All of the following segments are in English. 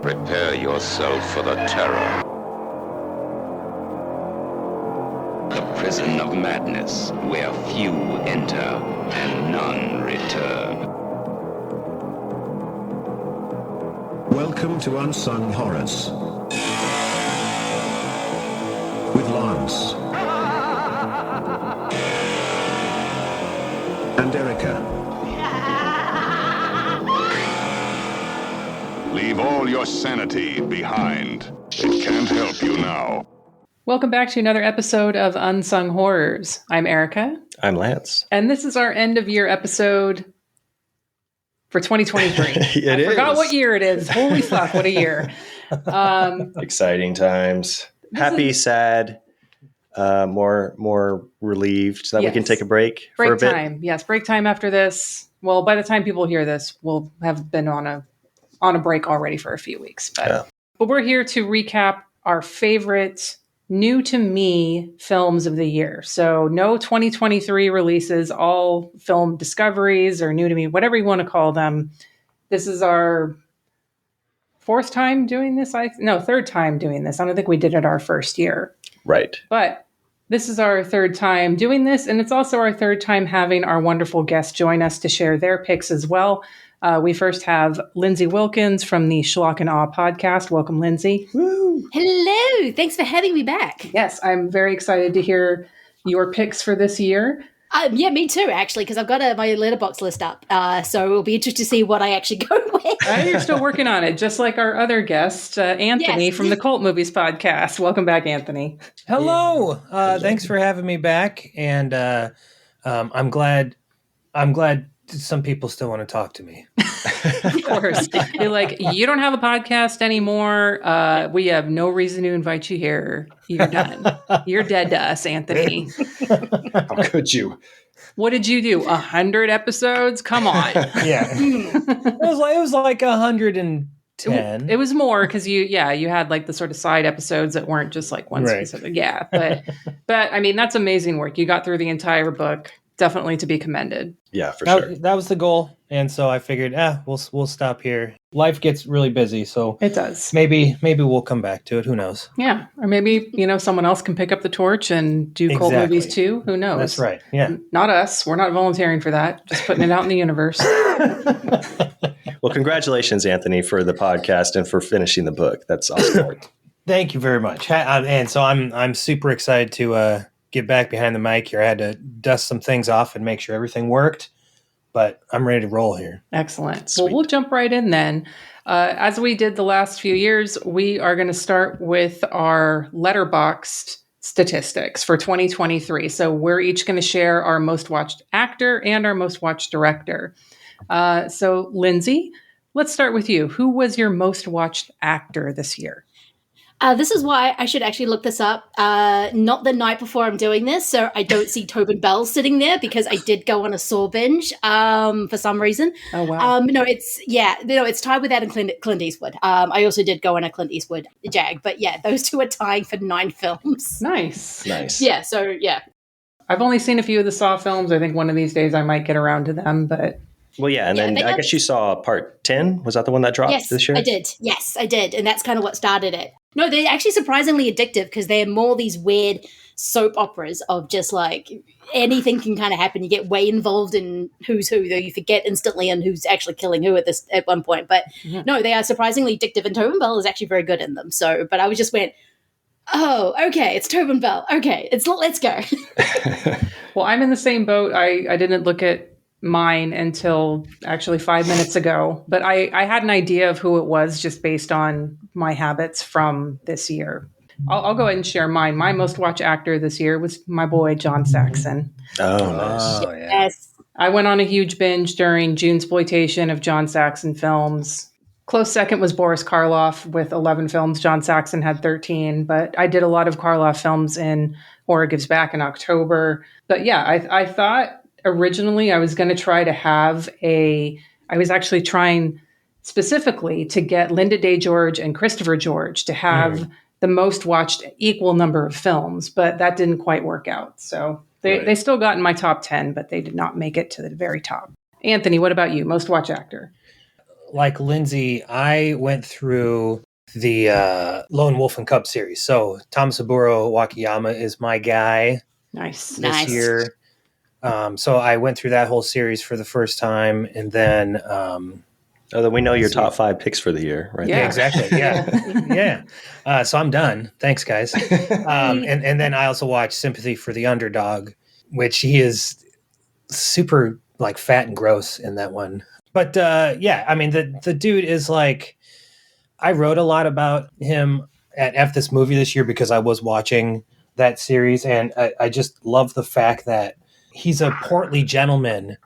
Prepare yourself for the terror. The prison of madness, where few enter and none return. Welcome to Unsung Horrors. With Lance. And Erica. Leave all your sanity behind. It can't help you now. Welcome back to another episode of Unsung Horrors. I'm Erica. I'm Lance. And this is our end of year episode for 2023. I forgot what year it is. Holy fuck, what a year. Exciting times. Happy, sad, more relieved so that we can take a break for a bit. Break time. Yes, break time after this. Well, by the time people hear this, we'll have been on a break already for a few weeks. But we're here to recap our favorite new to me films of the year. So no 2023 releases, all film discoveries or new to me, whatever you want to call them. This is our third time doing this. I don't think we did it our first year. Right. But this is our third time doing this, and it's also our third time having our wonderful guests join us to share their picks as well. We first have Lindsay Wilkins from the Schlock Awe podcast. Welcome, Lindsay. Woo. Hello. Thanks for having me back. Yes, I'm very excited to hear your picks for this year. Yeah, me too, actually, because I've got my Letterboxd list up. So it'll be interesting to see what I actually go with. You're still working on it, just like our other guest, Anthony from the Cult Movies podcast. Welcome back, Anthony. Hello. Thanks for having me back. And I'm glad some people still want to talk to me. Of course. You're like, you don't have a podcast anymore. We have no reason to invite you here. You're done. You're dead to us, Anthony. How could you? What did you do? 100 episodes? Come on. Yeah. It was like 110. It was more because you had like the sort of side episodes that weren't just like one specific. Yeah. But I mean, that's amazing work. You got through the entire book. Definitely to be commended. Yeah, for sure. That was the goal. And so I figured, we'll stop here. Life gets really busy, so it does. Maybe we'll come back to it. Who knows? Yeah. Or maybe, someone else can pick up the torch and do cult movies too. Who knows? That's right. Yeah. Not us. We're not volunteering for that. Just putting it out in the universe. Well, congratulations, Anthony, for the podcast and for finishing the book. That's awesome. Thank you very much. And so I'm super excited to get back behind the mic here. I had to dust some things off and make sure everything worked, but I'm ready to roll here. Excellent. Sweet. Well, we'll jump right in then. As we did the last few years, we are going to start with our Letterboxd statistics for 2023. So we're each going to share our most watched actor and our most watched director. So Lindsay, let's start with you. Who was your most watched actor this year? This is why I should actually look this up. Not the night before I'm doing this, so I don't see Tobin Bell sitting there because I did go on a Saw binge for some reason. Oh wow! It's tied with that and Clint Eastwood. I also did go on a Clint Eastwood jag, but yeah, those two are tying for 9 films. Nice. Yeah. So yeah, I've only seen a few of the Saw films. I think one of these days I might get around to them, but. Well, yeah, and then I guess you saw part 10. Was that the one that dropped this year? I did. Yes, I did. And that's kind of what started it. No, they're actually surprisingly addictive because they're more these weird soap operas of just like anything can kind of happen. You get way involved in who's who, though you forget instantly and who's actually killing who at one point. But no, they are surprisingly addictive, and Tobin Bell is actually very good in them. So, but I just went, oh, okay, it's Tobin Bell. Okay, let's go. Well, I'm in the same boat. I didn't look at mine until actually 5 minutes ago, but I had an idea of who it was just based on my habits from this year. I'll go ahead and share mine. My most watched actor this year was my boy, John Saxon. Oh, nice. Yes. I went on a huge binge during Junesploitation of John Saxon films. Close second was Boris Karloff with 11 films. John Saxon had 13, but I did a lot of Karloff films in Horror Gives Back in October. But yeah, I thought originally I was going to try to have I was actually trying specifically to get Linda Day George and Christopher George to have the most watched equal number of films, but that didn't quite work out. So they still got in my top 10, but they did not make it to the very top. Anthony, what about you? Most watched actor? like Lindsay, I went through the Lone Wolf and Cub series. So Tamasaburo Wakayama is my guy Nice. this year. So I went through that whole series for the first time, and then we know your top 5 picks for the year, right? Yeah. yeah, exactly. Yeah. Yeah. So I'm done. Thanks, guys. And then I also watched Sympathy for the Underdog, which he is super like fat and gross in that one. But yeah, I mean, the dude is like, I wrote a lot about him at FThisMovie this year because I was watching that series, and I just love the fact that he's a portly gentleman,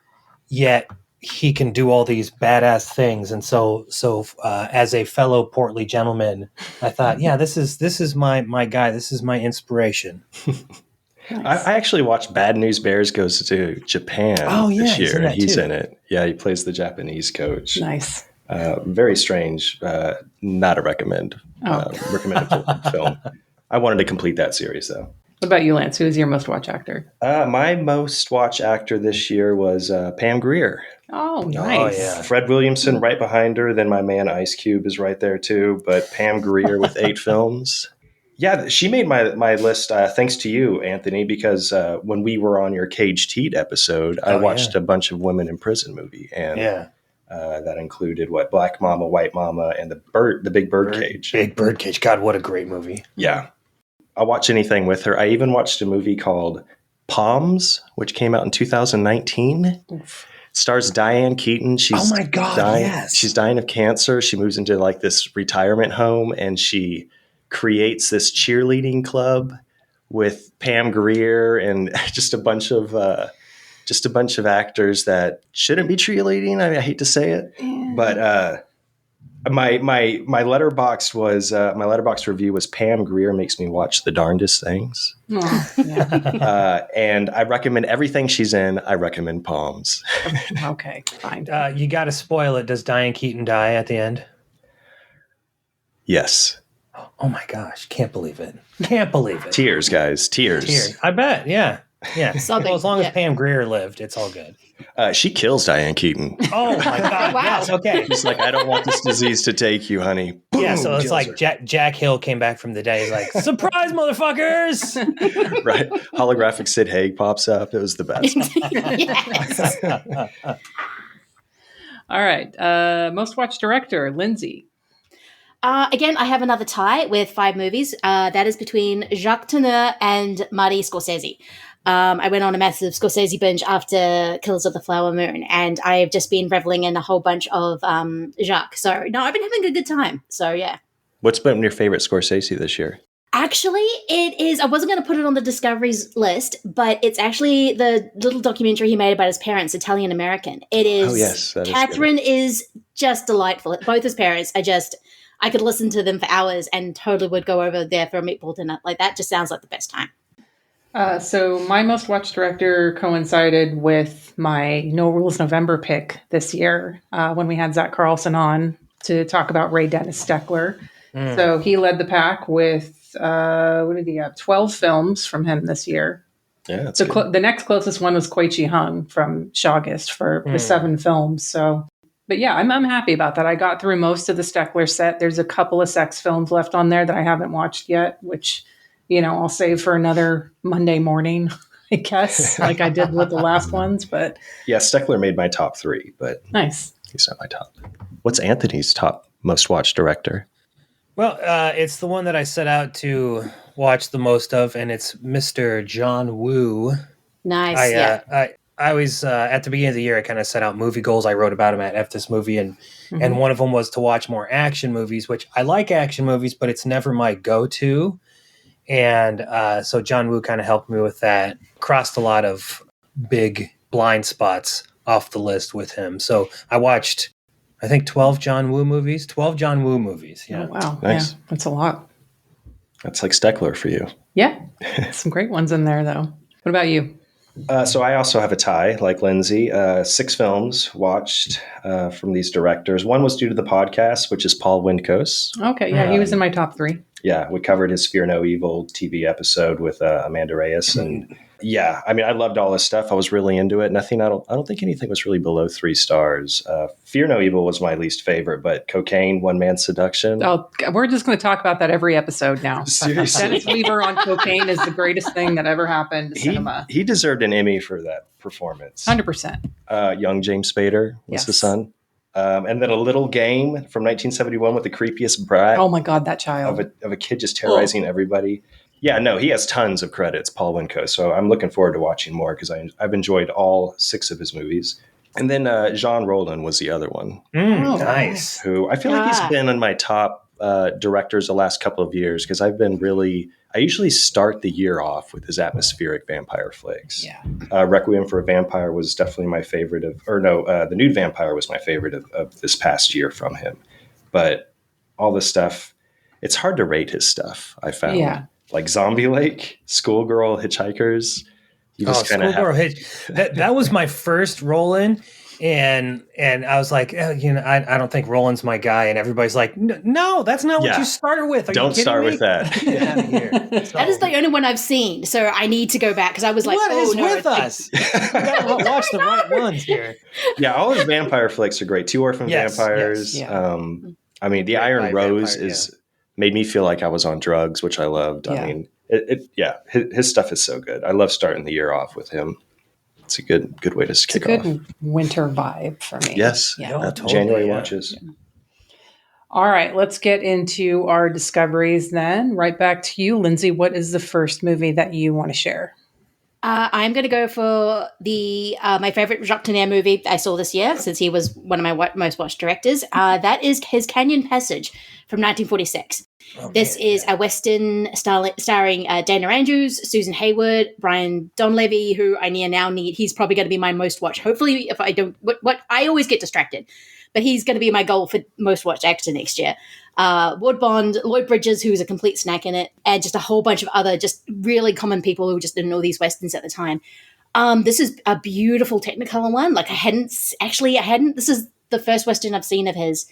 yet he can do all these badass things. And so as a fellow portly gentleman, I thought, yeah, this is my guy. This is my inspiration. I actually watched Bad News Bears Goes to Japan this year, and he's in it. Yeah, he plays the Japanese coach. Nice. Very strange. Not a recommended film. I wanted to complete that series, though. What about you, Lance? Who is your most watch actor? My most watch actor this year was Pam Grier. Oh, nice. Oh, yeah. Fred Williamson right behind her. Then my man Ice Cube is right there, too. But Pam Grier with 8 films. Yeah, she made my list thanks to you, Anthony, because when we were on your Caged Heat episode, I watched a bunch of women in prison movie. And that included Black Mama, White Mama, and the Big Birdcage. Big Birdcage. God, what a great movie. Yeah. I'll watch anything with her. I even watched a movie called Palms, which came out in 2019. Oof. Stars Diane Keaton. She's She's dying of cancer. She moves into like this retirement home, and she creates this cheerleading club with Pam Grier and just a bunch of actors that shouldn't be cheerleading. I mean, I hate to say it, but my Letterboxd was my Letterboxd review was Pam Grier makes me watch the darndest things. Oh, yeah. And I recommend everything she's in. I recommend Palms. Okay, fine. You got to spoil it. Does Diane Keaton die at the end? Yes. Oh my gosh. Can't believe it. Can't believe it. Tears, guys. Tears. I bet. Yeah. Yeah. Sobbing. Well, as long as Pam Grier lived, it's all good. She kills Diane Keaton. Oh my God. Wow. Yes. Okay. He's like, I don't want this disease to take you, honey. Boom, Yeah. So it's kills like her. Jack Hill came back from the dead. He's like, surprise, motherfuckers. Right. Holographic Sid Haig pops up. It was the best. Yes. All right. Most watched director, Lindsay. Again, I have another tie with 5 movies. That is between Jacques Tourneur and Marty Scorsese. I went on a massive Scorsese binge after Killers of the Flower Moon, and I've just been reveling in a whole bunch of Jacques. So, no, I've been having a good time. So, yeah. What's been your favorite Scorsese this year? Actually, it is. I wasn't going to put it on the Discoveries list, but it's actually the little documentary he made about his parents, Italian American. It is. Oh, yes. That is Catherine is just delightful. Both his parents are just. I could listen to them for hours and totally would go over there for a meatball dinner. Like, that just sounds like the best time. So my most watched director coincided with my No Rules November pick this year when we had Zach Carlson on to talk about Ray Dennis Steckler. So he led the pack with, what did he have? 12 films from him this year. Yeah, that's So the next closest one was Koichi Hung from Shawgust with 7 films. So, but yeah, I'm happy about that. I got through most of the Steckler set. There's a couple of sex films left on there that I haven't watched yet, which, you know, I'll save for another Monday morning, I guess, like I did with the last ones. But yeah, Steckler made my top 3, but nice. He's not my top. What's Anthony's top most watched director? Well, it's the one that I set out to watch the most of, and it's Mr. John Woo. Nice. I always, at the beginning of the year, I kind of set out movie goals. I wrote about them at FThisMovie, and one of them was to watch more action movies, which I like action movies, but it's never my go-to. And so John Woo kind of helped me with that. Crossed a lot of big blind spots off the list with him. So I watched, I think, 12 John Woo movies. Yeah. Oh, wow. Nice. Yeah, that's a lot. That's like Steckler for you. Yeah. Some great ones in there, though. What about you? So I also have a tie, like Lindsay. 6 films watched from these directors. One was due to the podcast, which is Paul Windkos. Okay. Yeah, he was in my top 3. Yeah, we covered his Fear No Evil TV episode with Amanda Reyes, and Yeah, I mean, I loved all this stuff. I was really into it. I don't think anything was really below 3 stars. Fear No Evil was my least favorite, but Cocaine, One Man Seduction. Oh, we're just going to talk about that every episode now. Seriously. Dennis Weaver on cocaine is the greatest thing that ever happened to cinema. He deserved an Emmy for that performance. 100%. Young James Spader was the son. And then A Little Game from 1971 with the creepiest brat. Oh my God, that child. Of a kid just terrorizing everybody. Yeah, no, he has tons of credits, Paul Winco. So I'm looking forward to watching more because I've enjoyed all 6 of his movies. And then Jean Rollin was the other one. Nice. Who I feel like he's been in my top directors the last couple of years because I usually start the year off with his atmospheric vampire flicks. Yeah. Requiem for a Vampire was definitely my favorite The Nude Vampire was my favorite of this past year from him. But all this stuff, it's hard to rate his stuff, I found. Yeah. Like Zombie Lake, Schoolgirl, Hitchhikers. You just kind of that was my first Roland, and I was like, I don't think Roland's my guy, and everybody's like, no, that's not what you started with. Don't start with that. Get out of here. So, that is the only one I've seen, so I need to go back because I was like, what is with us? We gotta watch the right ones here. Yeah, all his vampire flicks are great. 2 Orphan Vampires. Yes, yeah. I mean, The Iron Rose made me feel like I was on drugs, which I loved. Yeah. I mean, his stuff is so good. I love starting the year off with him. It's a good way to kick off. It's a good winter vibe for me. Yes, Totally, January watches. Yeah. All right, let's get into our discoveries then. Right back to you, Lindsay. What is the first movie that you want to share? I'm going to go for the my favorite Jacques Tourneur movie I saw this year, since he was one of my most watched directors. That is his Canyon Passage from 1946. This is a Western starring Dana Andrews, Susan Hayward, Brian Donlevy, who I now need. He's probably going to be my most watched. Hopefully, if I don't, what I always get distracted, but he's going to be my goal for most watched actor next year. Wood Bond, Lloyd Bridges, who's a complete snack in it, and just a whole bunch of other just really common people who just didn't know these Westerns at the time. This is a beautiful Technicolor one. Like I hadn't. This is the first Western I've seen of his.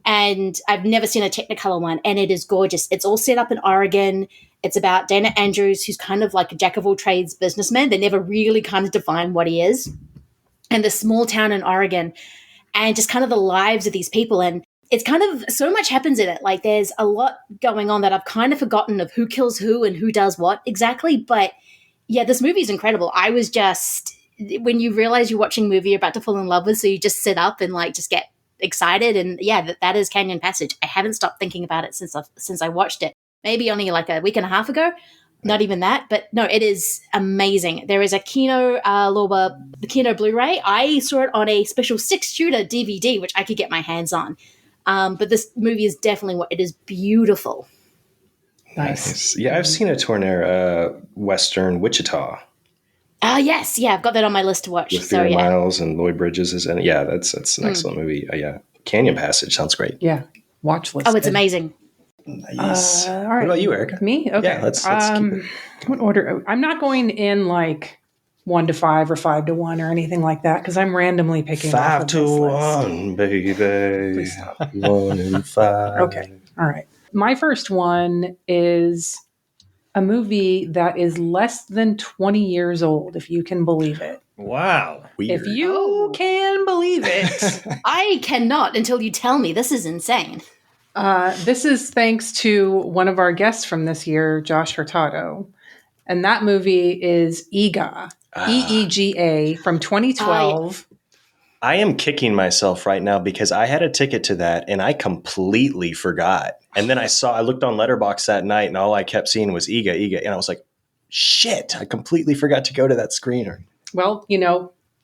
And I've never seen a Technicolor one, and it is gorgeous. It's all set up in Oregon. It's about Dana Andrews, who's kind of like a jack-of-all-trades businessman. They never really kind of define what he is. And the small town in Oregon, and just kind of the lives of these people. And it's kind of, so much happens in it. Like there's a lot going on that I've kind of forgotten of who kills who and who does what exactly. But yeah, this movie is incredible. I was just, when you realize you're watching a movie you're about to fall in love with, so you just sit up and like just get excited. And yeah, that is Canyon Passage. I haven't stopped thinking about it since I watched it, maybe only like a week and a half ago, not even that, but no, it is amazing. There is a Kino the Kino Blu-ray. I saw it on a special 6-shooter DVD, which I could get my hands on, but this movie is definitely it is beautiful. Nice. Yeah, I've seen a Tourneur Western, Wichita. Yes, I've got that on my list to watch. With Vera Miles and Lloyd Bridges is in it. Yeah, that's an excellent movie. Yeah, Canyon Passage sounds great. Yeah, watch list. Oh, it's amazing. Nice. All right. What about you, Erica? Me? Okay. Yeah, let's keep it. What order? I'm not going in like 1 to 5 or 5 to 1 or anything like that because I'm randomly picking 5 off to of this 1, baby. 1 and 5. Okay. All right. My first one is a movie that is less than 20 years old, if you can believe it. Wow. Weird. If you can believe it. I cannot until you tell me. This is insane. This is thanks to one of our guests from this year, Josh Hurtado. And that movie is EGA, EEGA from 2012. I am kicking myself right now because I had a ticket to that and I completely forgot. And then I looked on Letterboxd that night and all I kept seeing was EGA. And I was like, shit, I completely forgot to go to that screener. Well,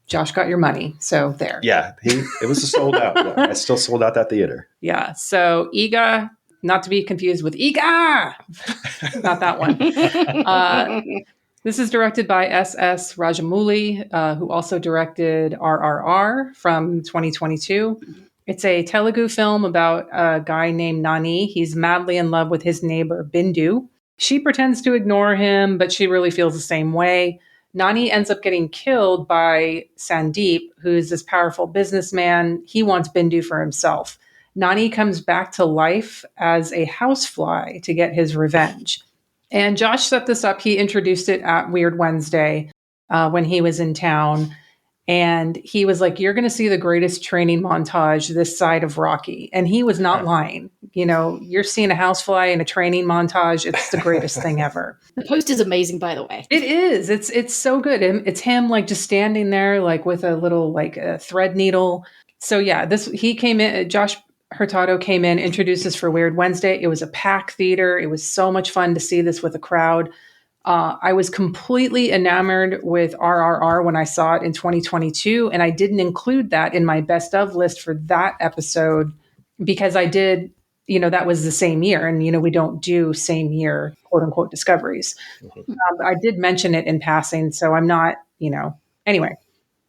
Josh got your money. So there. Yeah, it was a sold out. Yeah, I still sold out that theater. Yeah. So EGA, not to be confused with EGA. Not that one. This is directed by S.S. Rajamouli, who also directed RRR from 2022. It's a Telugu film about a guy named Nani. He's madly in love with his neighbor, Bindu. She pretends to ignore him, but she really feels the same way. Nani ends up getting killed by Sandeep, who's this powerful businessman. He wants Bindu for himself. Nani comes back to life as a housefly to get his revenge. And Josh set this up. He introduced it at Weird Wednesday when he was in town. And he was like, you're going to see the greatest training montage this side of Rocky. And he was not lying. You know, you're seeing a housefly in a training montage. It's the greatest thing ever. The post is amazing, by the way. It is. It's so good. It's him like just standing there like with a little like a thread needle. So yeah, he came in, Josh Hurtado came in, introduced us for Weird Wednesday. It was a packed theater. It was so much fun to see this with a crowd. I was completely enamored with RRR when I saw it in 2022, and I didn't include that in my best of list for that episode because I did, you know, that was the same year, and, you know, we don't do same year, quote unquote, discoveries. I did mention it in passing, so I'm not, you know, anyway,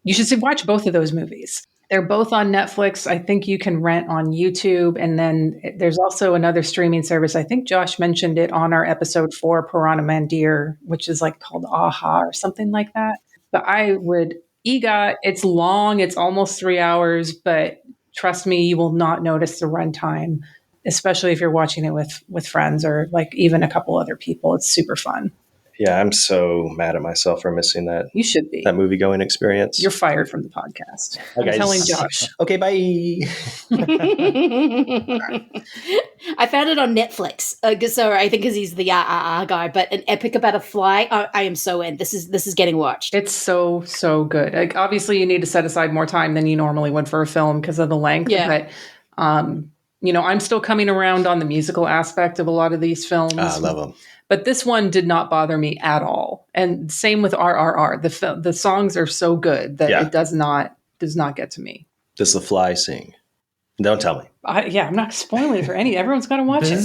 you should watch both of those movies. They're both on Netflix. I think you can rent on YouTube. And then there's also another streaming service. I think Josh mentioned it on our episode 4, Piranha Mandir, which is like called AHA or something like that. But EGOT, it's long. It's almost 3 hours. But trust me, you will not notice the runtime, especially if you're watching it with friends or like even a couple other people. It's super fun. Yeah, I'm so mad at myself for missing that. You should be. That movie-going experience. You're fired from the podcast. Okay. I'm telling Josh. Okay, bye. I found it on Netflix. So I think because he's the guy, but an epic about a fly. I am so in. This is getting watched. It's so good. Like, obviously, you need to set aside more time than you normally would for a film because of the length. Yeah. But you know, I'm still coming around on the musical aspect of a lot of these films. I love them. But this one did not bother me at all. And same with RRR. The songs are so good that it does not get to me. Does the fly sing? Don't tell me. I'm not spoiling it for any. Everyone's got to watch it.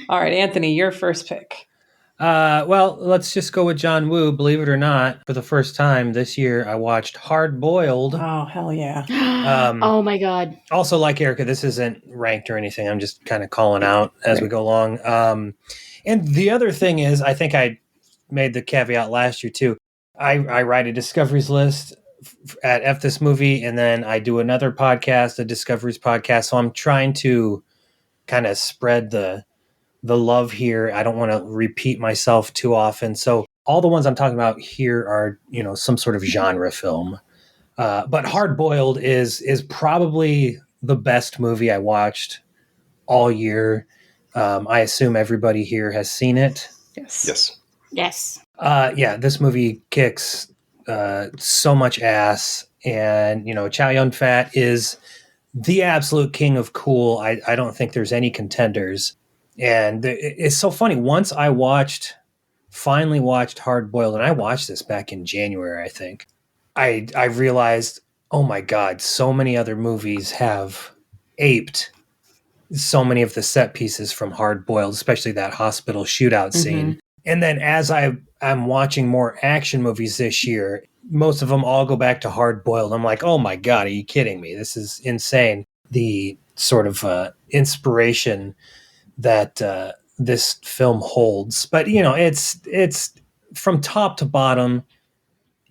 All right, Anthony, your first pick. Well, let's just go with John Woo. Believe it or not, for the first time this year, I watched Hard Boiled. Oh, hell yeah. Oh, my God. Also, like Erica, this isn't ranked or anything. I'm just kind of calling out as we go along. And the other thing is, I think I made the caveat last year, too. I write a discoveries list at FThisMovie, and then I do another podcast, a discoveries podcast. So I'm trying to kind of spread the love here. I don't want to repeat myself too often. So all the ones I'm talking about here are, you know, some sort of genre film. But Hard Boiled is probably the best movie I watched all year. I assume everybody here has seen it. Yes. Yeah, this movie kicks so much ass. And, you know, Chow Yun-fat is the absolute king of cool. I don't think there's any contenders. And it's so funny. Once I finally watched Hard Boiled, and I watched this back in January, I think, I realized, oh my God, so many other movies have aped so many of the set pieces from Hard Boiled, especially that hospital shootout scene. And then as I'm watching more action movies this year, most of them all go back to Hard Boiled. I'm like, oh my God, are you kidding me? This is insane. The sort of inspiration that this film holds. But, you know, it's from top to bottom,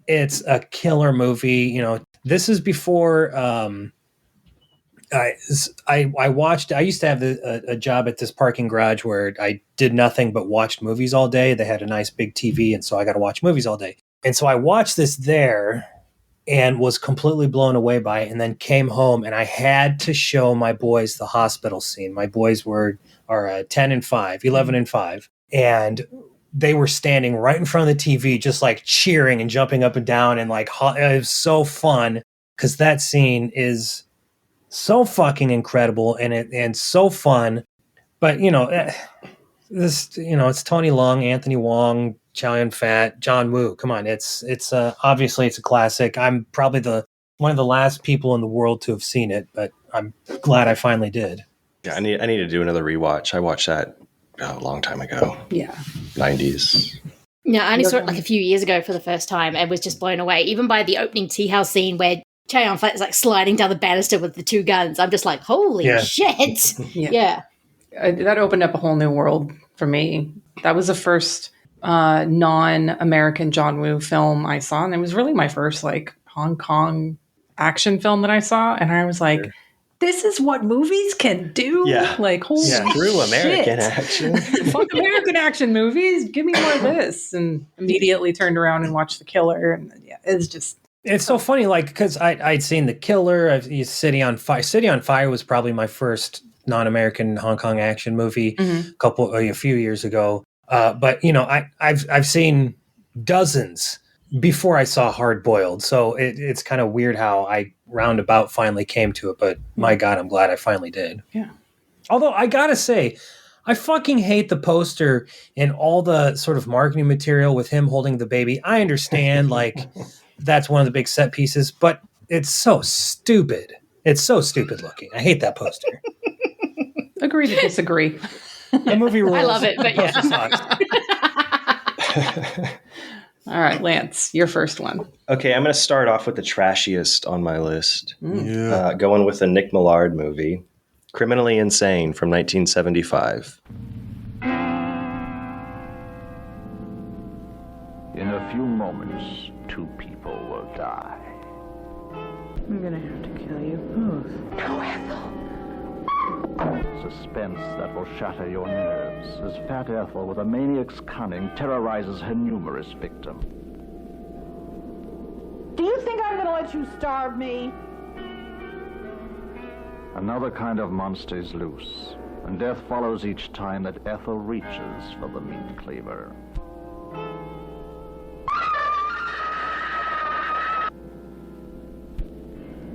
it's a killer movie. You know, this is before I used to have a job at this parking garage where I did nothing but watched movies all day. They had a nice big TV, and so I got to watch movies all day. And so I watched this there and was completely blown away by it, and then came home and I had to show my boys the hospital scene. My boys are 10 and 5, 11 and 5. And they were standing right in front of the TV, just like cheering and jumping up and down. And like, it was so fun because that scene is so fucking incredible and so fun. But, you know, it's Tony Leung, Anthony Wong, Chow Yun-fat, John Woo. Come on. It's obviously it's a classic. I'm probably one of the last people in the world to have seen it, but I'm glad I finally did. Yeah, I need to do another rewatch. I watched that a long time ago. Yeah. 90s. Yeah, I only saw it like a few years ago for the first time and was just blown away. Even by the opening tea house scene where Chow Yun-fat is like sliding down the banister with the 2 guns. I'm just like, holy shit. Yeah. That opened up a whole new world for me. That was the first non-American John Woo film I saw. And it was really my first like Hong Kong action film that I saw. And I was like, this is what movies can do? Yeah. Like, holy Screw American shit. action. Fuck American action movies. Give me more of this. And immediately turned around and watched The Killer. And yeah, it's just... It's so funny, like, because I'd seen The Killer, City on Fire. City on Fire was probably my first non-American Hong Kong action movie a few years ago. But, you know, I've seen dozens before I saw Hard Boiled. So it's kind of weird how I roundabout finally came to it. But my God, I'm glad I finally did. Yeah. Although I got to say, I fucking hate the poster and all the sort of marketing material with him holding the baby. I understand, like, that's one of the big set pieces, but it's so stupid. It's so stupid looking. I hate that poster. Agree to disagree. The movie rules. I love it, but yeah. All right, Lance, your first one. Okay, I'm going to start off with the trashiest on my list. Going with a Nick Millard movie, Criminally Insane from 1975. In a few moments, two people will die. I'm gonna have to kill you both. No, Ethel. Suspense that will shatter your nerves as Fat Ethel, with a maniac's cunning, terrorizes her numerous victim. Do you think I'm gonna let you starve me? Another kind of monster is loose, and death follows each time that Ethel reaches for the meat cleaver.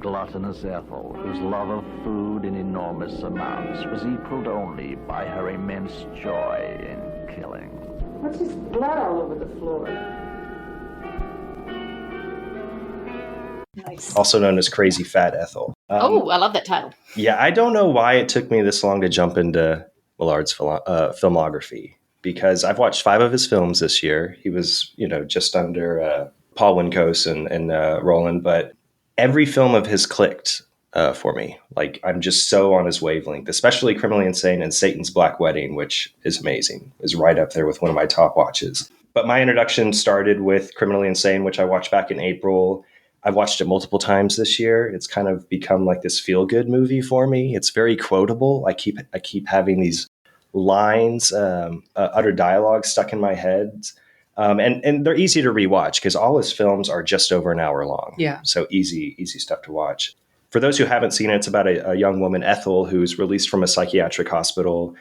Gluttonous Ethel, whose love of food in enormous amounts was equaled only by her immense joy in killing. What's this blood all over the floor? Nice. Also known as Crazy Fat Ethel. I love that title. Yeah, I don't know why it took me this long to jump into Millard's filmography, because I've watched 5 of his films this year. He was, just under Paul Wynko's and Roland, but every film of his clicked for me. Like, I'm just so on his wavelength, especially Criminally Insane and Satan's Black Wedding, which is amazing, is right up there with one of my top watches. But my introduction started with Criminally Insane, which I watched back in April. I've watched it multiple times this year. It's kind of become like this feel-good movie for me. It's very quotable. I keep having these lines, utter dialogue stuck in my head. And they're easy to rewatch because all his films are just over an hour long. Yeah. So easy stuff to watch. For those who haven't seen it, it's about a young woman, Ethel, who's released from a psychiatric hospital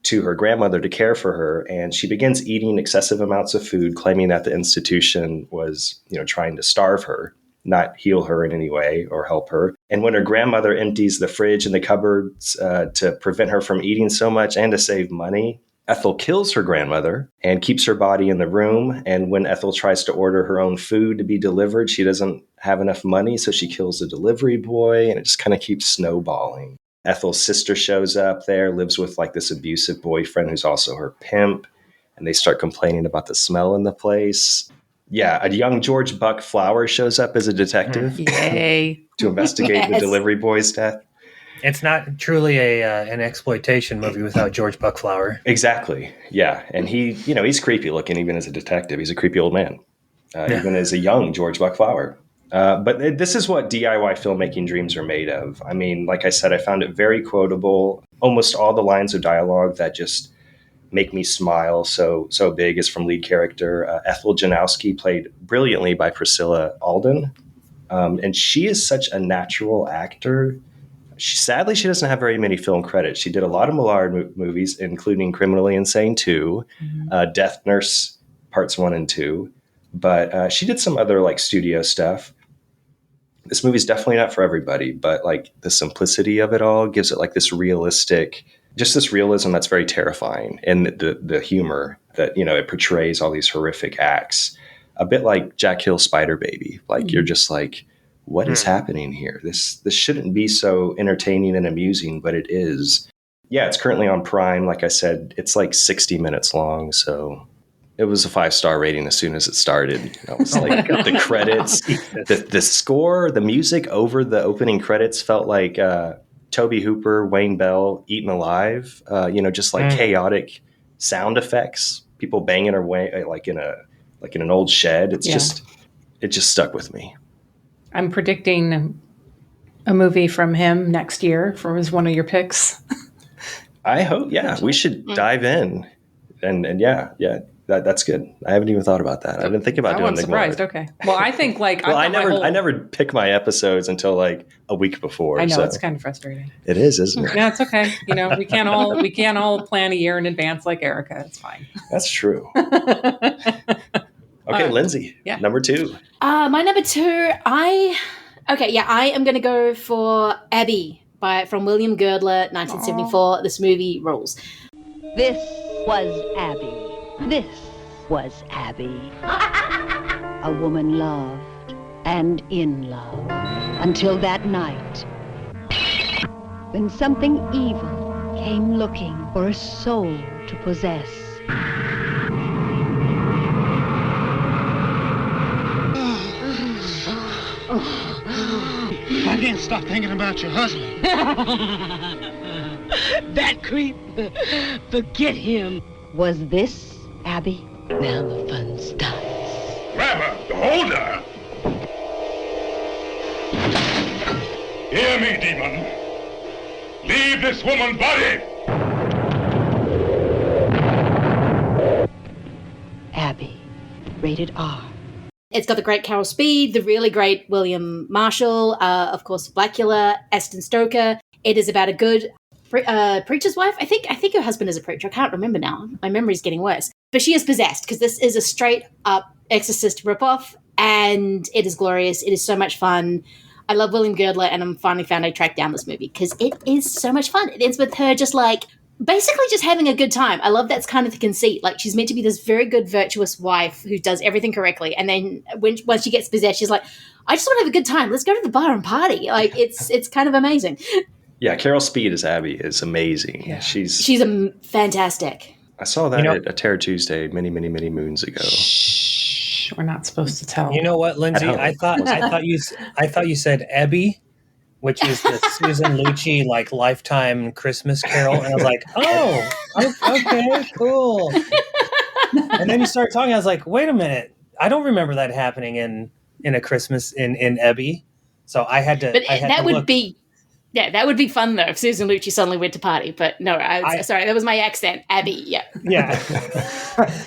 to her grandmother to care for her. And she begins eating excessive amounts of food, claiming that the institution was, trying to starve her, not heal her in any way or help her. And when her grandmother empties the fridge and the cupboards to prevent her from eating so much and to save money, Ethel kills her grandmother and keeps her body in the room. And when Ethel tries to order her own food to be delivered, she doesn't have enough money, so she kills the delivery boy, and it just kind of keeps snowballing. Ethel's sister shows up there, lives with like this abusive boyfriend who's also her pimp, and they start complaining about the smell in the place. Yeah, a young George Buck Flower shows up as a detective Yay. to investigate the delivery boy's death. It's not truly an exploitation movie without George Buck Flower. Exactly. Yeah. And he's creepy looking even as a detective. He's a creepy old man, even as a young George Buck Flower. But this is what DIY filmmaking dreams are made of. I mean, like I said, I found it very quotable. Almost all the lines of dialogue that just make me smile so big is from lead character Ethel Janowski, played brilliantly by Priscilla Alden. And she is such a natural actor. Sadly, she doesn't have very many film credits. She did a lot of Millard movies, including Criminally Insane 2, Death Nurse Parts 1 and 2. But she did some other like studio stuff. This movie's definitely not for everybody, but like the simplicity of it all gives it like this realistic, just this realism that's very terrifying. And the humor that, it portrays all these horrific acts. A bit like Jack Hill's Spider Baby. Like you're just like, what is happening here? This shouldn't be so entertaining and amusing, but it is. Yeah, it's currently on Prime. Like I said, it's like 60 minutes long. So it was a 5-star rating as soon as it started. It was like the credits, the score, the music over the opening credits felt like Toby Hooper, Wayne Bell, Eaten Alive. Just like chaotic sound effects, people banging away like in an old shed. It just stuck with me. I'm predicting a movie from him next year for as one of your picks. I hope, yeah, we should dive in. And yeah, that's good. I haven't even thought about that. I didn't think about doing I'm the surprised. Gore. Okay. Well, I think like I never pick my episodes until like a week before. I know, so. it's kind of frustrating. It is, isn't it? Yeah, it's okay. You know, we can't all plan a year in advance like Erica. It's fine. That's true. Okay, Lindsay. Yeah. Number 2. My number 2, I am going to go for Abby from William Girdler, 1974. This movie rules. This was Abby. This was Abby. A woman loved and in love until that night when something evil came looking for a soul to possess. I can't stop thinking about your husband. That creep. Forget him. Was this Abby? Now the fun starts. Grab her! Hold her! Hear me, demon. Leave this woman's body! Abby. Rated R. It's got the great Carol Speed, the really great William Marshall, of course, Blackula, Aston Stoker. It is about a good preacher's wife. I think her husband is a preacher. I can't remember now. My memory's getting worse. But she is possessed because this is a straight up Exorcist ripoff, and it is glorious. It is so much fun. I love William Girdler, and I'm finally found I tracked down this movie because it is so much fun. It ends with her just like basically just having a good time. I love that's kind of the conceit. Like, she's meant to be this very good, virtuous wife who does everything correctly, and then once she gets possessed, she's like, I just want to have a good time. Let's go to the bar and party. Like, it's kind of amazing. Yeah, Carol Speed as Abby is amazing. Yeah. She's fantastic. I saw that at a Terror Tuesday many moons ago. Shh, we're not supposed to tell. You know what, Lindsay? I thought you said Abby, which is the Susan Lucci like Lifetime Christmas Carol, and I was like, oh, okay, cool. And then you started talking, I was like, wait a minute, I don't remember that happening in a Christmas in Abby. So I had to. But that would be. Yeah, that would be fun, though, if Susan Lucci suddenly went to party. But no, sorry, that was my accent. Abby, yeah. Yeah.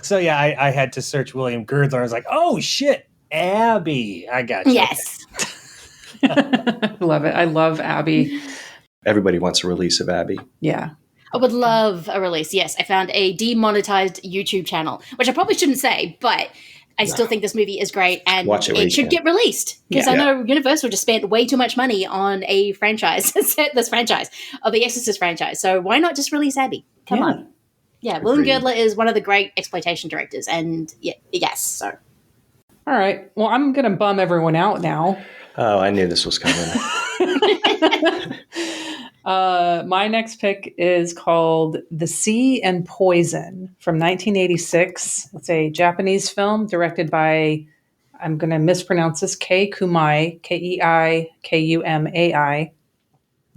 So, yeah, I had to search William Girdler. I was like, oh, shit, Abby. I got you. Yes. Love it. I love Abby. Everybody wants a release of Abby. Yeah. I would love a release. Yes, I found a demonetized YouTube channel, which I probably shouldn't say, but I still think this movie is great, and it should get released, because I know Universal just spent way too much money on a franchise, this franchise of the Exorcist franchise. So why not just release Abby? Come on. Yeah, William Girdler is one of the great exploitation directors, and yes. So. All right. Well, I'm going to bum everyone out now. Oh, I knew this was coming. My next pick is called The Sea and Poison from 1986. It's a Japanese film directed by, I'm going to mispronounce this, Kei Kumai, Keikumai.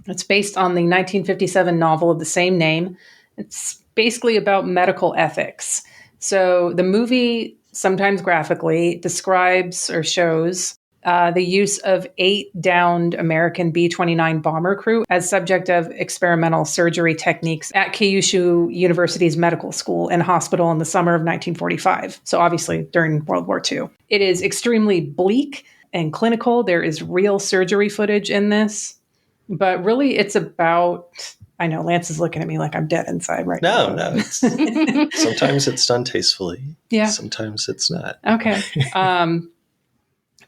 It's based on the 1957 novel of the same name. It's basically about medical ethics. So the movie, sometimes graphically, describes or shows the use of 8 downed American B-29 bomber crew as subject of experimental surgery techniques at Kyushu University's medical school and hospital in the summer of 1945. So obviously during World War II. It is extremely bleak and clinical. There is real surgery footage in this, but really it's about, I know Lance is looking at me like I'm dead inside right now. No. Sometimes it's done tastefully. Yeah. Sometimes it's not. Okay.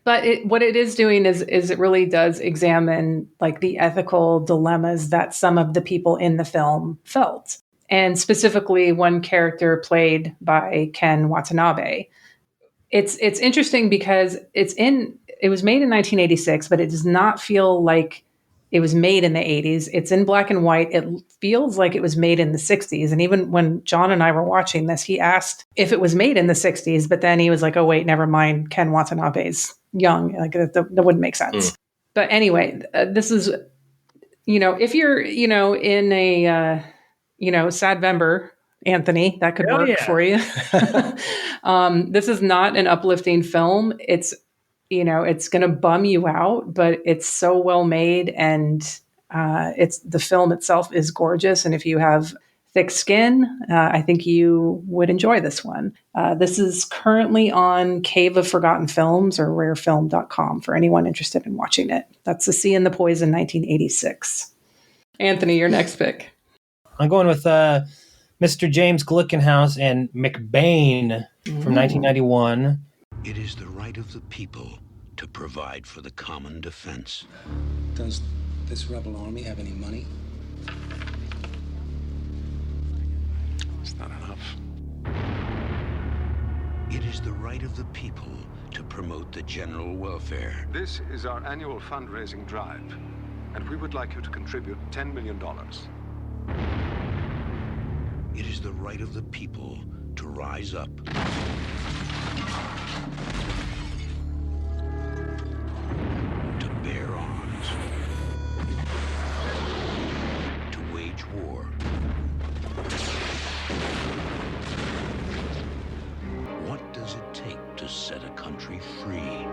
But what it is doing is it really does examine like the ethical dilemmas that some of the people in the film felt. And specifically one character played by Ken Watanabe. It's interesting because it was made in 1986, but it does not feel like it was made in the 80s. It's in black and white. It feels like it was made in the 60s. And even when John and I were watching this, he asked if it was made in the 60s, but then he was like, oh, wait, never mind. Ken Watanabe's young. Like that wouldn't make sense. But anyway, this is, if you're, in a, Sadvember, Anthony, that could work for you. This is not an uplifting film. It's, it's going to bum you out, but it's so well made, and the film itself is gorgeous. And if you have thick skin, I think you would enjoy this one. This is currently on Cave of Forgotten Films or rarefilm.com for anyone interested in watching it. That's The Sea and the Poison, 1986. Anthony, your next pick. I'm going with Mr. James Glickenhaus and McBain from 1991. It is the right of the people to provide for the common defense. Does this rebel army have any money? It's not enough. It is the right of the people to promote the general welfare. This is our annual fundraising drive, and we would like you to contribute $10 million. It is the right of the people to rise up. To bear arms. To wage war. What does it take to set a country free?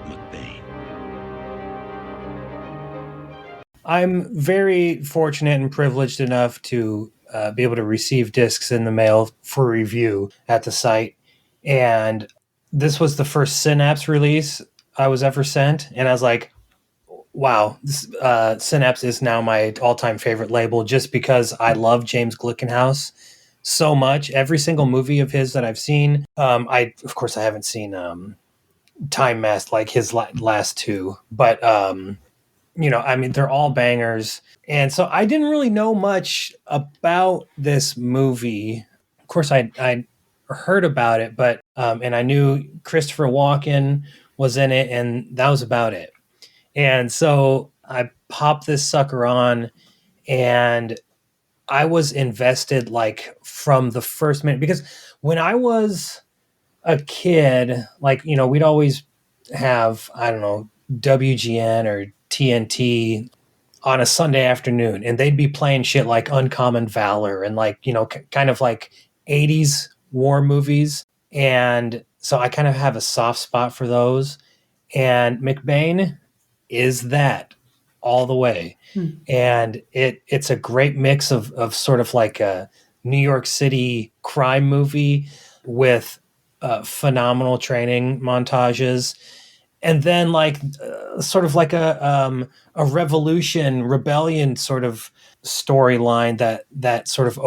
McBain. I'm very fortunate and privileged enough to be able to receive discs in the mail for review at the site. And this was the first Synapse release I was ever sent. And I was like, wow, this, Synapse is now my all-time favorite label just because I love James Glickenhaus so much. Every single movie of his that I've seen, I haven't seen Time Mask, like his last two, but they're all bangers. And so I didn't really know much about this movie. Of course, I heard about it, but and I knew Christopher Walken was in it, and that was about it. And so I popped this sucker on, and I was invested like from the first minute, because when I was a kid, like, we'd always have, I don't know, WGN or TNT on a Sunday afternoon, and they'd be playing shit like Uncommon Valor and like, kind of like 80s war movies. And so I kind of have a soft spot for those. And McBain is that all the way. And it's a great mix of sort of like a New York City crime movie with phenomenal training montages. And then like sort of like a rebellion sort of storyline that sort of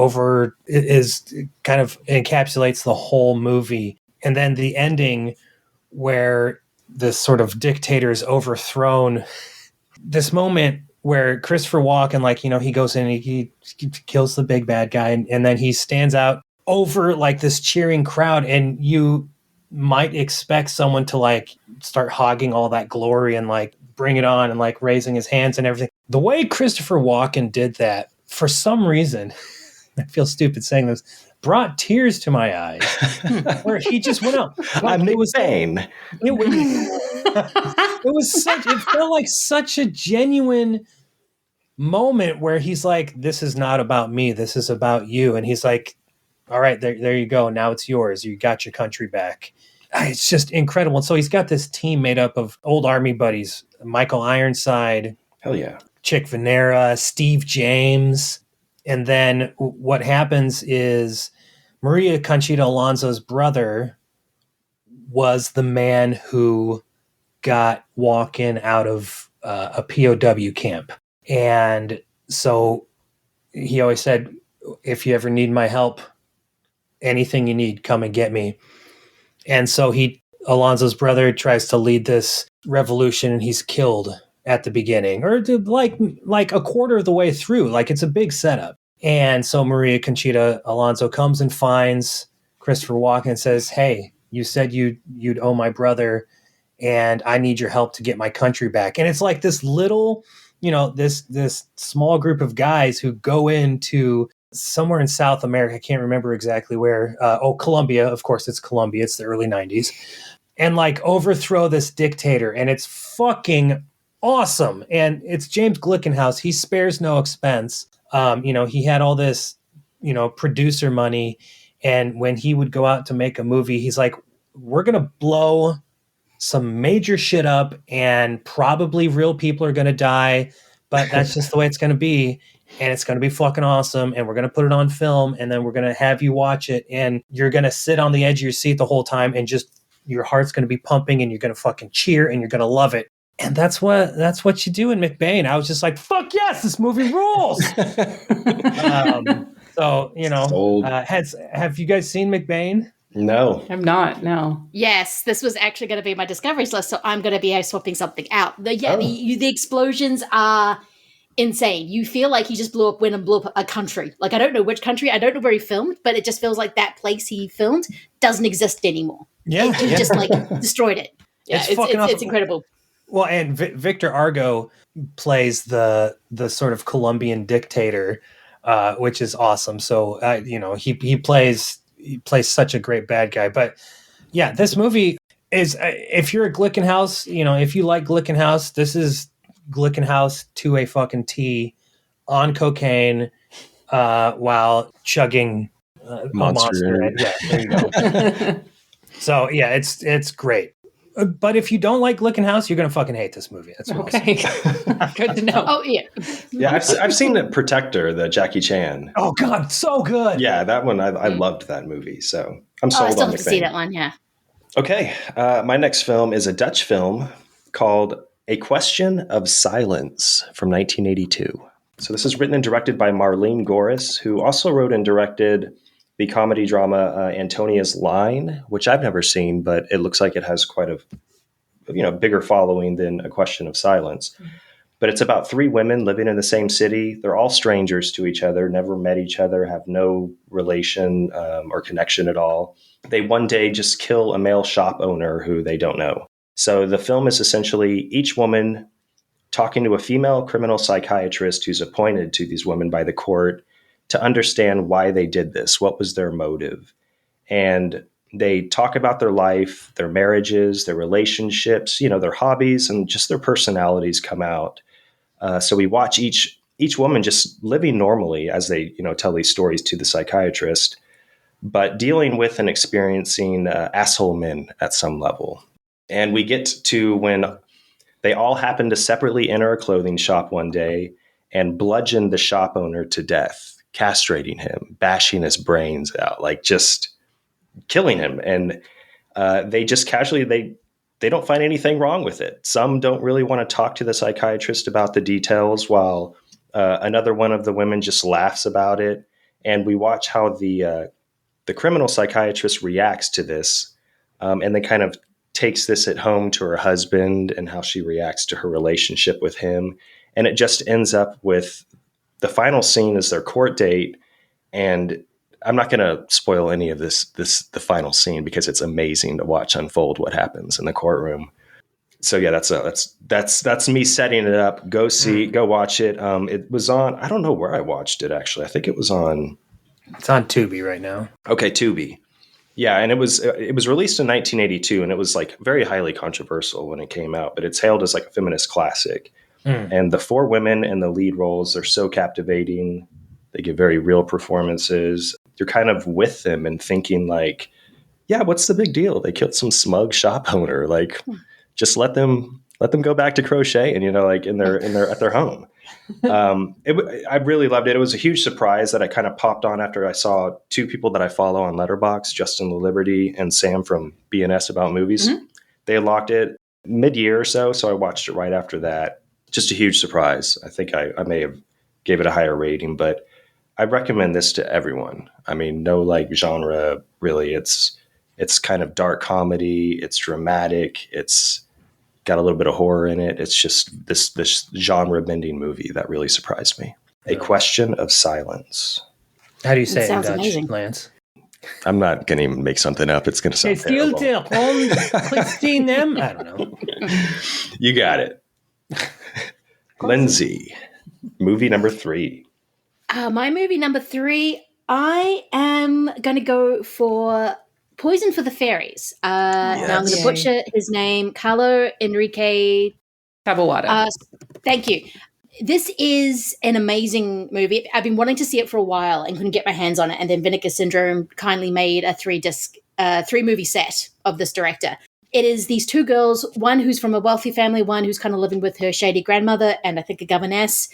is kind of encapsulates the whole movie. And then the ending where this sort of dictator is overthrown, this moment where Christopher Walken, like, he goes in and he kills the big bad guy, and then he stands out over like this cheering crowd, and you might expect someone to like start hogging all that glory and like bring it on and like raising his hands and everything. The way Christopher Walken did that, for some reason, I feel stupid saying this, brought tears to my eyes, where he just went up. Like, I'm McBain. It felt like such a genuine moment where he's like, this is not about me, this is about you. And he's like, all right, there you go. Now it's yours. You got your country back. It's just incredible. And so he's got this team made up of old Army buddies, Michael Ironside. Hell yeah. Chick Venera, Steve James. And then what happens is Maria Conchita Alonso's brother was the man who got Walken out of a POW camp. And so he always said, if you ever need my help, anything you need, come and get me. And so Alonso's brother tries to lead this revolution, and he's killed at the beginning, or like a quarter of the way through. Like, it's a big setup. And so Maria Conchita Alonso comes and finds Christopher Walken and says, hey, you said you'd owe my brother, and I need your help to get my country back. And it's like this little, this small group of guys who go into somewhere in South America. I can't remember exactly where. Colombia. Of course, it's Colombia. It's the early 90s. And like overthrow this dictator. And it's fucking awesome. And it's James Glickenhaus. He spares no expense. He had all this, producer money, And when he would go out to make a movie, he's like, we're going to blow some major shit up and probably real people are going to die, but that's just the way it's going to be. And it's going to be fucking awesome. And we're going to put it on film and then we're going to have you watch it. And you're going to sit on the edge of your seat the whole time and just your heart's going to be pumping and you're going to fucking cheer and you're going to love it. And that's what you do in McBain. I was just like, fuck yes, this movie rules. So, you know, have you guys seen McBain? No. I'm not, no. Yes, this was actually going to be my discoveries list, so I'm going to be swapping something out. The explosions are insane. You feel like he just blew up a country. Like, I don't know which country, I don't know where he filmed, but it just feels like that place he filmed doesn't exist anymore. Yeah. He just like destroyed it. Yeah, it's incredible. Well, and Victor Argo plays the sort of Colombian dictator, which is awesome. So, you know, he plays such a great bad guy. But yeah, this movie is, if you're a Glickenhaus, you know, if you like Glickenhaus, this is Glickenhaus to a fucking T on cocaine while chugging a monster. Yeah, there you go. So yeah, it's great. But if you don't like Glickenhaus, you're gonna fucking hate this movie. That's okay. Good to know. Oh yeah, yeah. I've seen the Protector, the Jackie Chan. Oh God, so good. Yeah, that one I loved that movie. So I'm sold I still on have to see that one. Yeah. Okay, my next film is a Dutch film called A Question of Silence from 1982. So this is written and directed by Marlene Goris, who also wrote and directed the comedy drama Antonia's Line, which I've never seen, but it looks like it has quite a bigger following than A Question of Silence. Mm-hmm. But it's about three women living in the same city. They're all strangers to each other, never met each other, have no relation or connection at all. They one day just kill a male shop owner who they don't know. So the film is essentially each woman talking to a female criminal psychiatrist who's appointed to these women by the court to understand why they did this, what was their motive. And they talk about their life, their marriages, their relationships, you know, their hobbies, and just their personalities come out. So we watch each woman just living normally as they, you know, tell these stories to the psychiatrist, but dealing with and experiencing asshole men at some level. And we get to when they all happen to separately enter a clothing shop one day and bludgeon the shop owner to death, castrating him, bashing his brains out, like just killing him. And they just casually, they don't find anything wrong with it. Some don't really want to talk to the psychiatrist about the details, while another one of the women just laughs about it. And we watch how the criminal psychiatrist reacts to this, and then kind of takes this at home to her husband and how she reacts to her relationship with him. And it just ends up with the final scene is their court date. And I'm not going to spoil any of the final scene because it's amazing to watch unfold what happens in the courtroom. So yeah, that's me setting it up. Go watch it. It was on, I don't know where I watched it actually. I think it's on Tubi right now. Okay. Tubi. Yeah. And it was released in 1982 and it was like very highly controversial when it came out, but it's hailed as like a feminist classic. And the four women in the lead roles are so captivating. They give very real performances. You're kind of with them and thinking like, yeah, what's the big deal? They killed some smug shop owner. Like, just let them go back to crochet and, you know, like at their home. I really loved it. It was a huge surprise that I kind of popped on after I saw two people that I follow on Letterboxd, Justin LaLiberty and Sam from BNS About Movies. Mm-hmm. They locked it mid-year or so I watched it right after that. Just a huge surprise. I think I may have gave it a higher rating, but I recommend this to everyone. I mean, no like genre really. It's kind of dark comedy. It's dramatic. It's got a little bit of horror in it. It's just this genre bending movie that really surprised me. A Question of Silence. How do you say it in sounds Dutch, amazing. Lance? I'm not going to even make something up. It's going to sound terrible. I don't know. You got it. Lindsay, movie number 3. My movie number 3, I am going to go for Poison for the Fairies. Now I'm going to butcher his name, Carlo Enrique Taboada. Thank you. This is an amazing movie. I've been wanting to see it for a while and couldn't get my hands on it. And then Vinegar Syndrome kindly made a 3-movie set of this director. It is these two girls, one who's from a wealthy family, one who's kind of living with her shady grandmother and I think a governess,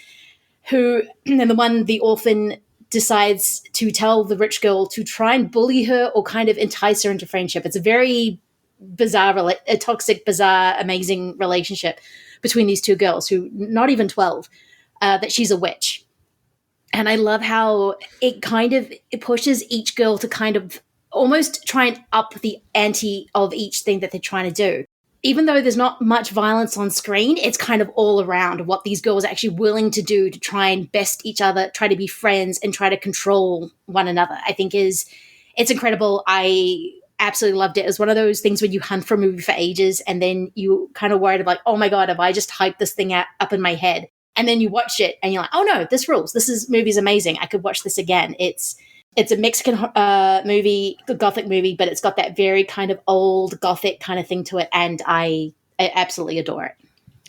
and the orphan decides to tell the rich girl to try and bully her or kind of entice her into friendship. It's a very bizarre, a toxic, bizarre, amazing relationship between these two girls who not even 12, that she's a witch. And I love how it pushes each girl to kind of almost try and up the ante of each thing that they're trying to do. Even though there's not much violence on screen, it's kind of all around what these girls are actually willing to do to try and best each other, try to be friends and try to control one another. I think it's incredible. I absolutely loved it. It was one of those things when you hunt for a movie for ages and then you kind of worried about, oh my God, have I just hyped this thing up in my head? And then you watch it and you're like, oh no, this rules. Movie's amazing. I could watch this again. It's a Mexican movie, a Gothic movie, but it's got that very kind of old Gothic kind of thing to it. And I absolutely adore it.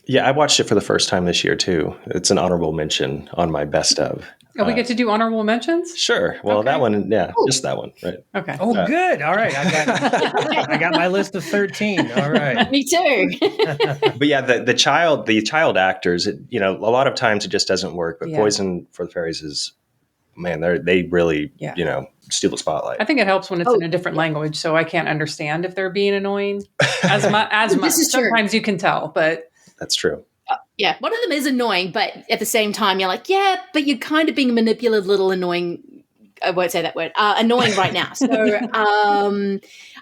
Yeah, I watched it for the first time this year too. It's an honorable mention on my best of. Oh, we get to do honorable mentions? Sure. Well, okay. That one, yeah, just that one, right? Okay. Oh, good. All right, I got my list of 13. All right. Me too. But yeah, the child actors, a lot of times it just doesn't work. But Poison for the Fairies is, man, they really, steal the spotlight. I think it helps when it's in a different language, so I can't understand if they're being annoying as much. This is true. Sometimes you can tell, but that's true. Yeah, one of them is annoying, but at the same time, you're like, yeah, but you're kind of being a manipulative little annoying. I won't say that word. Annoying right now. So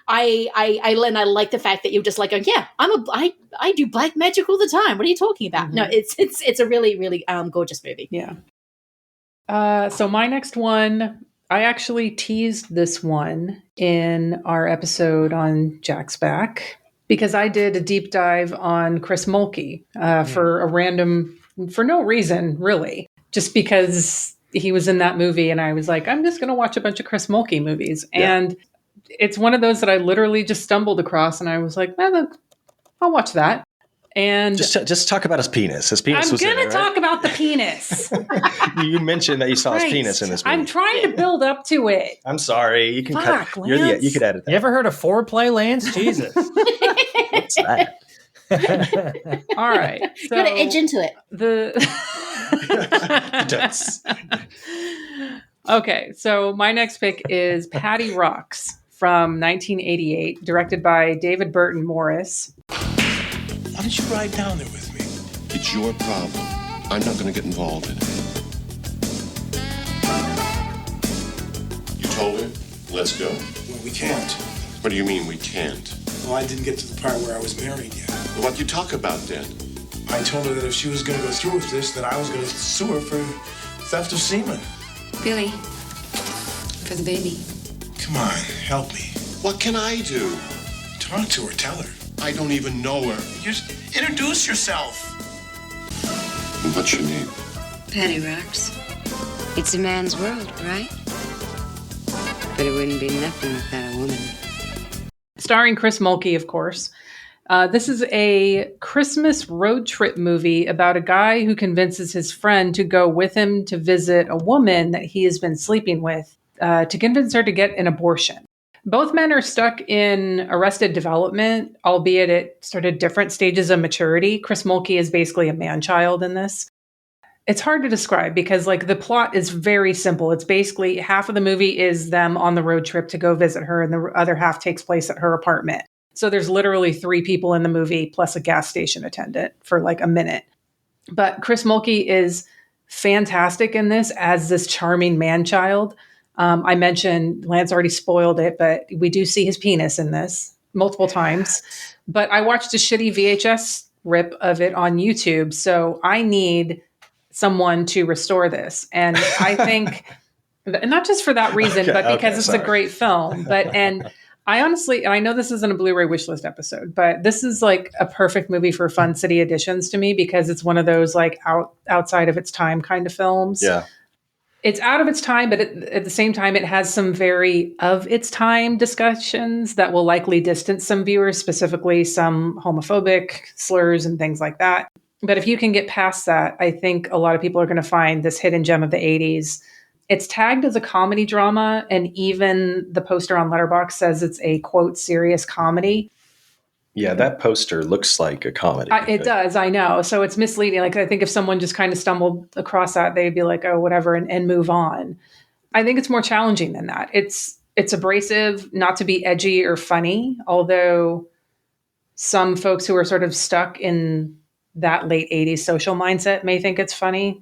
I like the fact that you're just like, yeah, I do black magic all the time. What are you talking about? Mm-hmm. No, it's a really, really gorgeous movie. Yeah. So my next one, I actually teased this one in our episode on Jack's Back because I did a deep dive on Chris Mulkey for no reason, really, just because he was in that movie. And I was like, I'm just going to watch a bunch of Chris Mulkey movies. Yeah. And it's one of those that I literally just stumbled across and I was like, I'll watch that. And just talk about his penis. His penis I'm was in it, going to right? talk about the penis. You mentioned that you saw his penis in this movie. I'm trying to build up to it. I'm sorry. You can cut. You could edit that. You ever heard of foreplay, Lance? Jesus. What's that? All right. So got to edge into it. Okay. So my next pick is Patty Rocks from 1988, directed by David Burton Morris. Why don't you ride down there with me? It's your problem. I'm not going to get involved in it. You told her? Let's go. Well, we can't. What do you mean we can't? Well, I didn't get to the part where I was married yet. Well, what'd you talk about then? I told her that if she was going to go through with this, that I was going to sue her for theft of semen. Billy, for the baby. Come on, help me. What can I do? Talk to her, tell her. I don't even know her. Just introduce yourself. And what's your name? Patty Rocks. It's a man's world, right? But it wouldn't be nothing without a woman. Starring Chris Mulkey, of course. This is a Christmas road trip movie about a guy who convinces his friend to go with him to visit a woman that he has been sleeping with to convince her to get an abortion. Both men are stuck in arrested development, albeit at sort of different stages of maturity. Chris Mulkey is basically a man-child in this. It's hard to describe because the plot is very simple. It's basically half of the movie is them on the road trip to go visit her and the other half takes place at her apartment. So there's literally 3 people in the movie plus a gas station attendant for a minute. But Chris Mulkey is fantastic in this as this charming man-child. I mentioned, Lance already spoiled it, but we do see his penis in this multiple times. But I watched a shitty VHS rip of it on YouTube, so I need someone to restore this. And I think, not just for that reason, but because it's a great film. And I honestly, and I know this isn't a Blu-ray wishlist episode, but this is a perfect movie for Fun City Editions to me because it's one of those outside of its time kind of films. Yeah. It's out of its time, but at the same time, it has some very of its time discussions that will likely distance some viewers, specifically some homophobic slurs and things like that. But if you can get past that, I think a lot of people are going to find this hidden gem of the 80s. It's tagged as a comedy drama, and even the poster on Letterboxd says it's a, quote, serious comedy. Yeah, that poster looks like a comedy. It does, I know. So it's misleading. Like, I think if someone just kind of stumbled across that, they'd be like, oh, whatever, and move on. I think it's more challenging than that. It's abrasive, not to be edgy or funny, although some folks who are sort of stuck in that late 80s social mindset may think it's funny.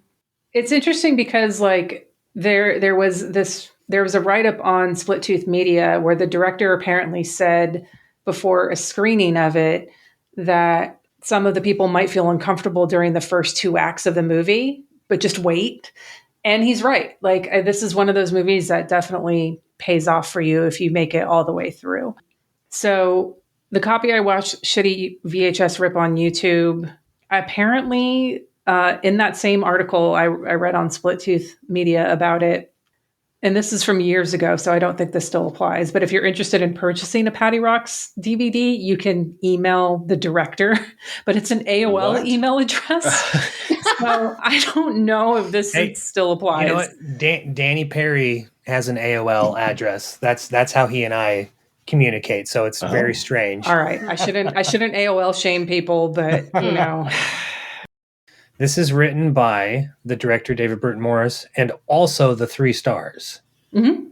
It's interesting because like there was a write-up on Split Tooth Media where the director apparently said before a screening of it that some of the people might feel uncomfortable during the first 2 acts of the movie, but just wait. And he's right. Like, this is one of those movies that definitely pays off for you if you make it all the way through. So the copy I watched, shitty VHS rip on YouTube, apparently in that same article I read on Split Tooth Media about it, and this is from years ago, so I don't think this still applies, but if you're interested in purchasing a Patty Rocks DVD, you can email the director, but it's an AOL email address. So I don't know if this still applies. You know what? Danny Perry has an AOL address. That's how he and I communicate, so it's very strange. All right. I shouldn't AOL shame people, but you know. This is written by the director, David Burton Morris, and also the 3 stars. Mm-hmm.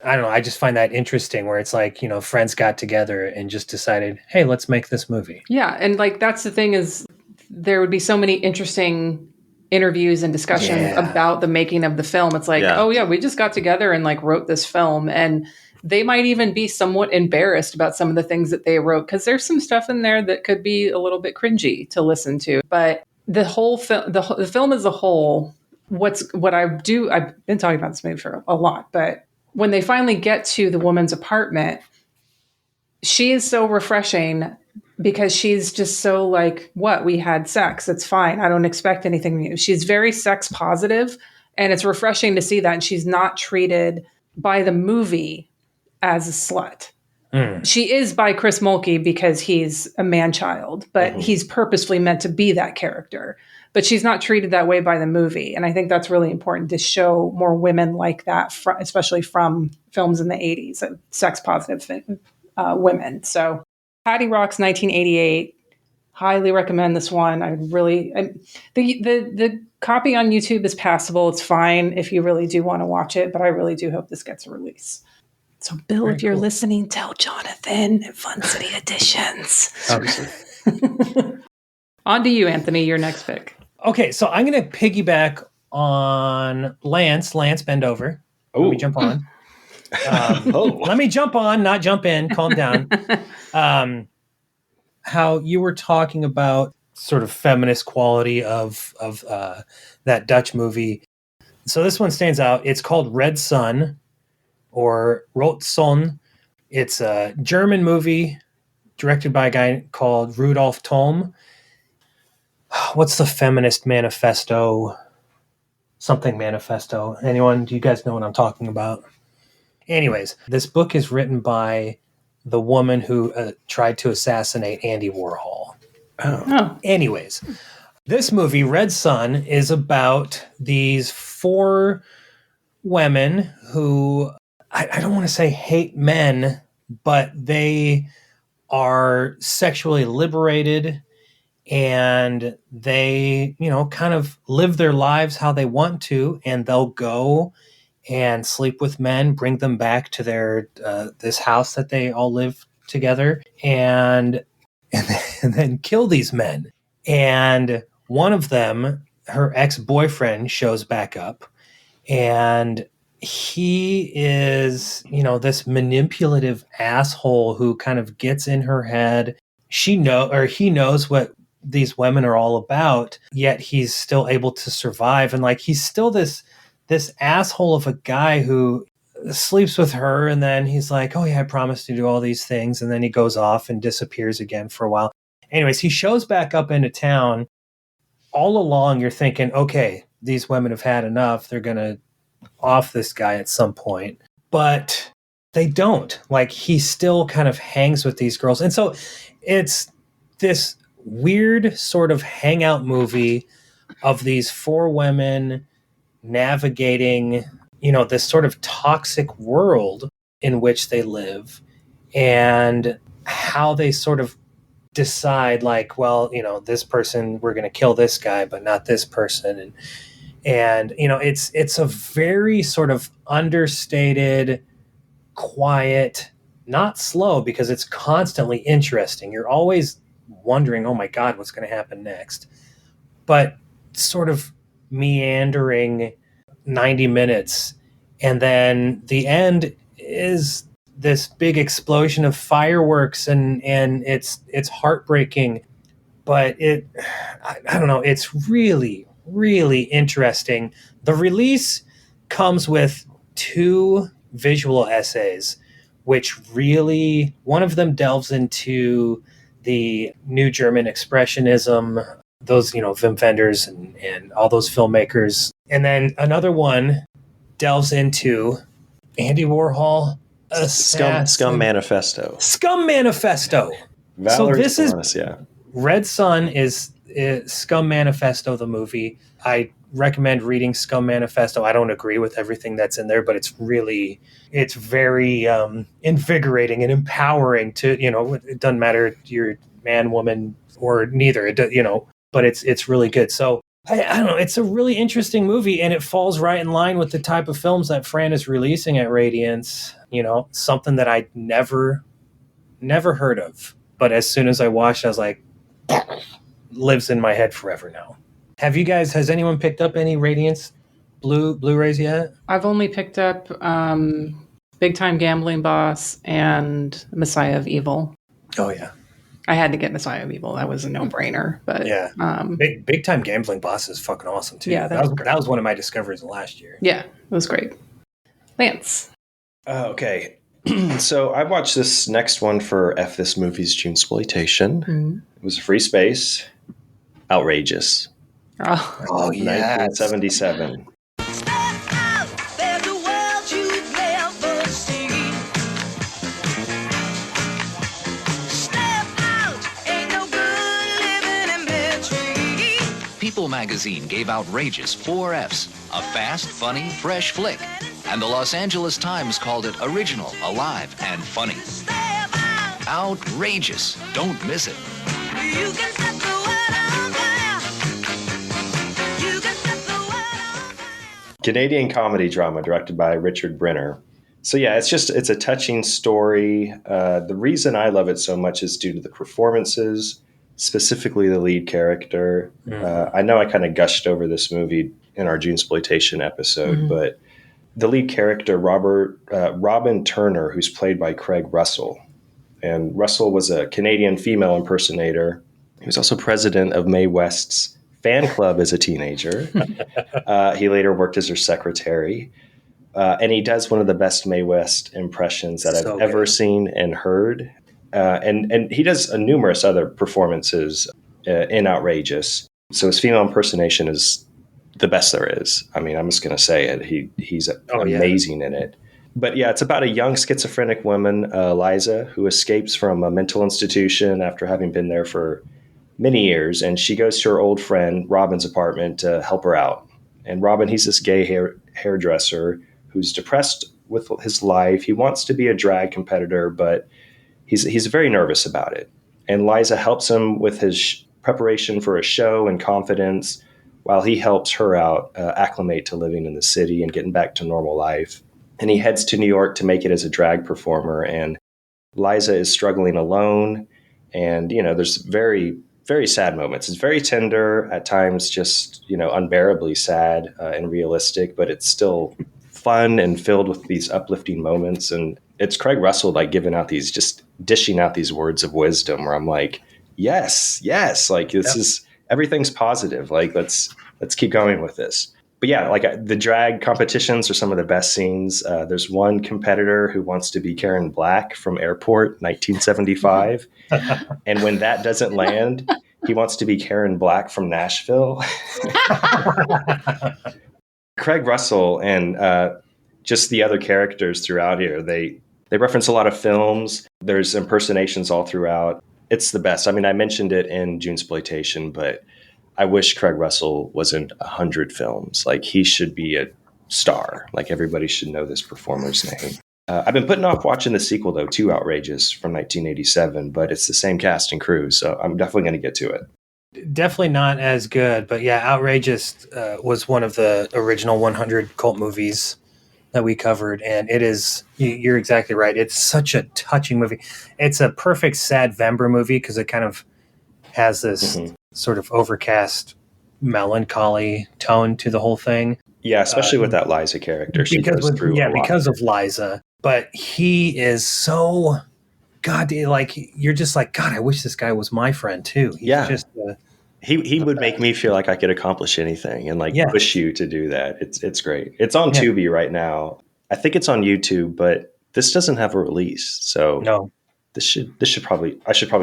I don't know. I just find that interesting where it's like, you know, friends got together and just decided, hey, let's make this movie. Yeah. And like, that's the thing is there would be so many interesting interviews and discussions about the making of the film. It's like, oh yeah, we just got together and like wrote this film, and they might even be somewhat embarrassed about some of the things that they wrote, because there's some stuff in there that could be a little bit cringy to listen to. But the whole film, the film as a whole, I've been talking about this movie for a lot, but when they finally get to the woman's apartment, she is so refreshing because she's just so like, we had sex. It's fine. I don't expect anything new. She's very sex positive, and it's refreshing to see that. And she's not treated by the movie as a slut. She is by Chris Mulkey because he's a man-child, but he's purposefully meant to be that character. But she's not treated that way by the movie. And I think that's really important to show more women like that, especially from films in the 80s, sex-positive women. So Patty Rocks, 1988. Highly recommend this one. The copy on YouTube is passable. It's fine if you really do want to watch it, but I really do hope this gets a release. So, Bill, very if you're listening, tell Jonathan at Fun City Editions. On to you, Anthony, your next pick. Okay, so I'm going to piggyback on Lance. Lance, bend over. Let me jump on. Let me jump on, not jump in. Calm down. How you were talking about sort of feminist quality of that Dutch movie. So this one stands out. It's called Red Sun, or Rot Son. It's a German movie directed by a guy called Rudolf Thom. What's the feminist manifesto? Something manifesto. Anyone? Do you guys know what I'm talking about? Anyways, this book is written by the woman who tried to assassinate Andy Warhol. Anyways, this movie, Red Sun, is about these 4 women who, I don't want to say hate men, but they are sexually liberated, and they, you know, kind of live their lives how they want to, and they'll go and sleep with men, bring them back to their this house that they all live together, and then kill these men. And one of them, her ex-boyfriend, shows back up, and he is, you know, this manipulative asshole who kind of gets in her head. He knows what these women are all about, yet he's still able to survive. And like, he's still this asshole of a guy who sleeps with her, and then he's like, oh yeah, I promised to do all these things, and then he goes off and disappears again for a while. Anyways, he shows back up into town. All along you're thinking, okay, these women have had enough, they're gonna off this guy at some point, but they don't. Like, he still kind of hangs with these girls. And so it's this weird sort of hangout movie of these four women navigating, this sort of toxic world in which they live, and how they sort of decide, like, well, this person, we're going to kill this guy, but not this person. And it's a very sort of understated, quiet, not slow, because it's constantly interesting. You're always wondering, oh my God, what's going to happen next? But sort of meandering 90 minutes. And then the end is this big explosion of fireworks, and it's heartbreaking, but I don't know, it's really, really interesting. The release comes with 2 visual essays, which really, one of them delves into the new German expressionism, those, Wim Wenders and all those filmmakers. And then another one delves into Andy Warhol, Scum Manifesto. Scum Manifesto. Valerie So this Solanas, is Red Sun is Scum Manifesto, the movie. I recommend reading Scum Manifesto. I don't agree with everything that's in there, but it's very invigorating and empowering to, it doesn't matter if you're man, woman, or neither, but it's really good. So I don't know, it's a really interesting movie, and it falls right in line with the type of films that Fran is releasing at Radiance, something that I'd never heard of. But as soon as I watched, I was like, lives in my head forever now. Has anyone picked up any Radiance Blu-rays yet? I've only picked up Big Time Gambling Boss and Messiah of Evil. Oh, yeah. I had to get Messiah of Evil. That was a no-brainer. But yeah, Big Time Gambling Boss is fucking awesome, too. Yeah, that was one of my discoveries of last year. Yeah, it was great. Lance. Okay. So I watched this next one for This Movie's Junesploitation. Mm-hmm. It was a free space. Outrageous. Oh yeah. 1977. People magazine gave Outrageous 4 Fs, a fast, funny, fresh flick. And the Los Angeles Times called it original, alive, and funny. Outrageous. Don't miss it. Canadian comedy drama directed by Richard Brenner. So yeah, it's a touching story. The reason I love it so much is due to the performances, specifically the lead character. I know I kind of gushed over this movie in our Junesploitation episode, but the lead character, Robin Turner, who's played by Craig Russell. And Russell was a Canadian female impersonator. He was also president of Mae West's fan club as a teenager. He later worked as her secretary. And he does one of the best Mae West impressions that I've ever seen and heard. And he does numerous other performances in Outrageous. So his female impersonation is the best there is. I mean, I'm just going to say it. He's amazing in it. But yeah, it's about a young schizophrenic woman, Liza, who escapes from a mental institution after having been there for many years. And she goes to her old friend Robin's apartment to help her out. And Robin, he's this gay hairdresser who's depressed with his life. He wants to be a drag competitor, but he's very nervous about it. And Liza helps him with his preparation for a show and confidence, while he helps her out acclimate to living in the city and getting back to normal life. And he heads to New York to make it as a drag performer. And Liza is struggling alone. And, there's very, very sad moments. It's very tender, at times just, unbearably sad and realistic, but it's still fun and filled with these uplifting moments. And it's Craig Russell, just dishing out these words of wisdom where I'm like, yes, like this is, everything's positive. Like, let's keep going with this. But yeah, like the drag competitions are some of the best scenes. There's one competitor who wants to be Karen Black from Airport, 1975. And when that doesn't land, he wants to be Karen Black from Nashville. Craig Russell and just the other characters throughout here, they reference a lot of films. There's impersonations all throughout. It's the best. I mean, I mentioned it in Junesploitation, but I wish Craig Russell was in 100 films. Like, he should be a star. Like, everybody should know this performer's name. I've been putting off watching the sequel, though, to Outrageous from 1987, but it's the same cast and crew, so I'm definitely going to get to it. Definitely not as good, but yeah, Outrageous was one of the original 100 cult movies that we covered, and it is, you're exactly right. It's such a touching movie. It's a perfect Sadvember movie because it kind of has this sort of overcast melancholy tone to the whole thing. Yeah, especially with that Liza character. She goes through a lot. Because of Liza. But he is so, God, like, you're just like, God, I wish this guy was my friend too. He's just he would make me feel like I could accomplish anything and like push you to do that. It's great. It's on Tubi right now. I think it's on YouTube, but this doesn't have a release. So no. I should probably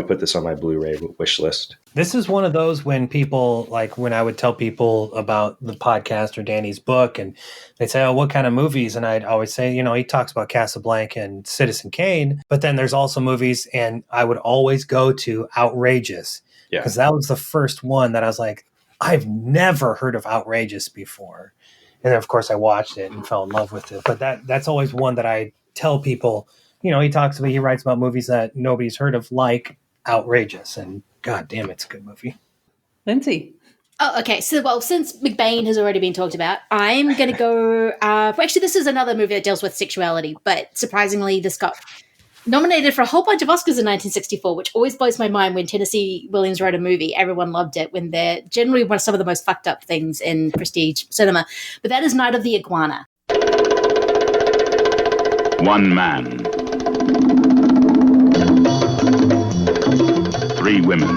put this on my Blu-ray wish list. This is one of those when people, like when I would tell people about the podcast or Danny's book and they'd say, oh, what kind of movies? And I'd always say, he talks about Casablanca and Citizen Kane, but then there's also movies, and I would always go to Outrageous because that was the first one that I was like, I've never heard of Outrageous before. And then of course I watched it and fell in love with it. But that's always one that I tell people, he writes about movies that nobody's heard of, like Outrageous, and God damn, it's a good movie. Lindsay. Oh, okay. So, since McBain has already been talked about, I'm going to go... actually, this is another movie that deals with sexuality, but surprisingly, this got nominated for a whole bunch of Oscars in 1964, which always blows my mind. When Tennessee Williams wrote a movie, everyone loved it, when they're generally one of some of the most fucked up things in prestige cinema. But that is Night of the Iguana. One man. 3 women.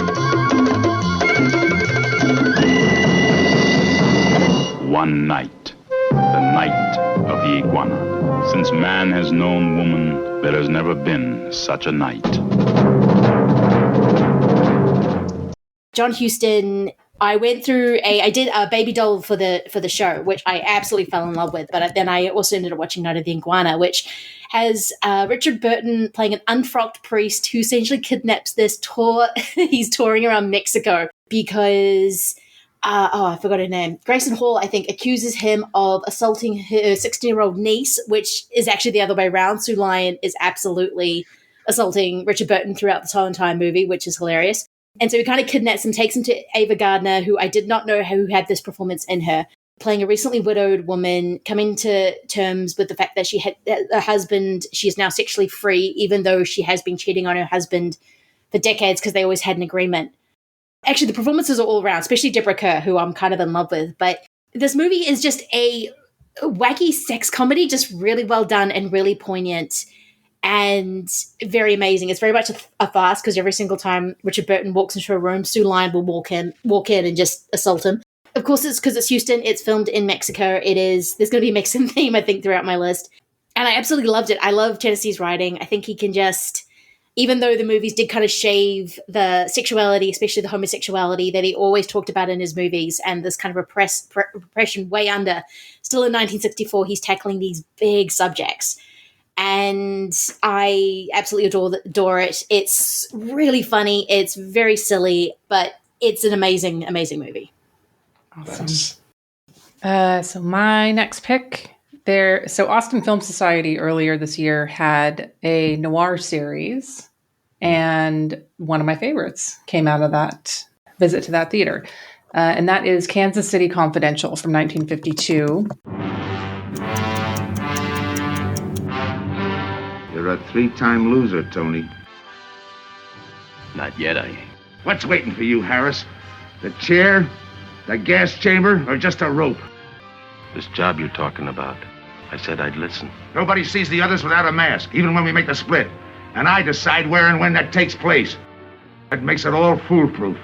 1 night. The night of the iguana. Since man has known woman, there has never been such a night. John Huston. I did a baby doll for the show, which I absolutely fell in love with. But then I also ended up watching Night of the Iguana, which has Richard Burton playing an unfrocked priest who essentially kidnaps this tour. He's touring around Mexico because, I forgot her name. Grayson Hall, I think, accuses him of assaulting her 16-year-old niece, which is actually the other way around. Sue Lyon is absolutely assaulting Richard Burton throughout this whole entire movie, which is hilarious. And so he kind of kidnaps him, takes him to Ava Gardner, who I did not know who had this performance in her, playing a recently widowed woman, coming to terms with the fact that she had a husband. She is now sexually free, even though she has been cheating on her husband for decades because they always had an agreement. Actually, the performances are all around, especially Deborah Kerr, who I'm kind of in love with. But this movie is just a wacky sex comedy, just really well done and really poignant. And very amazing. It's very much a farce because every single time Richard Burton walks into a room, Sue Lyon will walk in and just assault him. Of course, it's because it's Houston. It's filmed in Mexico. There's going to be a Mexican theme, I think, throughout my list. And I absolutely loved it. I love Tennessee's writing. I think he can just, even though the movies did kind of shave the sexuality, especially the homosexuality that he always talked about in his movies and this kind of repression way under, still in 1964, he's tackling these big subjects. And I absolutely adore it. It's really funny. It's very silly, but it's an amazing, amazing movie. Awesome. So my next pick So Austin Film Society earlier this year had a noir series, and one of my favorites came out of that visit to that theater. And that is Kansas City Confidential from 1952. You're a 3-time loser, Tony. Not yet, I ain't. What's waiting for you, Harris? The chair, the gas chamber, or just a rope? This job you're talking about. I said I'd listen. Nobody sees the others without a mask, even when we make the split. And I decide where and when that takes place. That makes it all foolproof.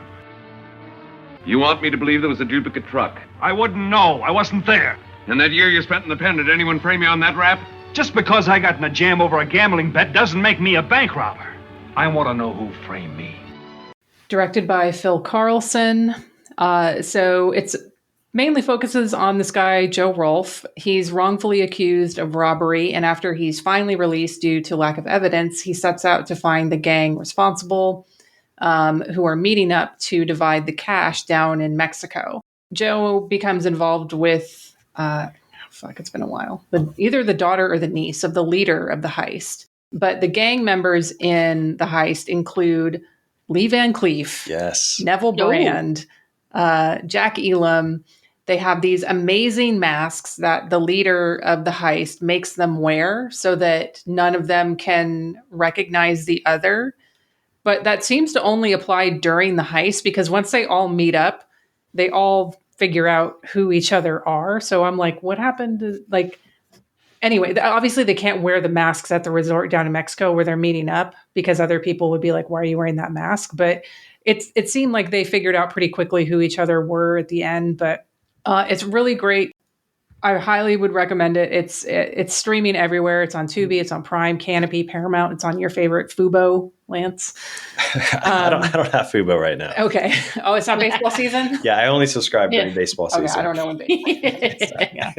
You want me to believe there was a duplicate truck? I wouldn't know. I wasn't there. And that year you spent in the pen, did anyone frame you on that rap? Just because I got in a jam over a gambling bet doesn't make me a bank robber. I want to know who framed me. Directed by Phil Carlson. So it's mainly focuses on this guy, Joe Rolfe. He's wrongfully accused of robbery, and after he's finally released due to lack of evidence, he sets out to find the gang responsible. who are meeting up to divide the cash down in Mexico. Joe becomes involved with, it's been a while, either the daughter or the niece of the leader of the heist. But the gang members in the heist include Lee Van Cleef, yes, Neville Brand, Jack Elam. They have these amazing masks that the leader of the heist makes them wear so that none of them can recognize the other. But that seems to only apply during the heist, because once they all meet up, they all figure out who each other are. So I'm like, what happened to, anyway, obviously they can't wear the masks at the resort down in Mexico where they're meeting up, because other people would be like, why are you wearing that mask? But it seemed like they figured out pretty quickly who each other were at the end. But it's really great. I highly would recommend it. It's streaming everywhere. It's on Tubi, it's on Prime, Canopy, Paramount. It's on your favorite Fubo, Lance. I don't have Fubo right now. Okay. Oh, it's not baseball season? Yeah, I only subscribe during baseball season. Okay, I don't know when baseball yeah.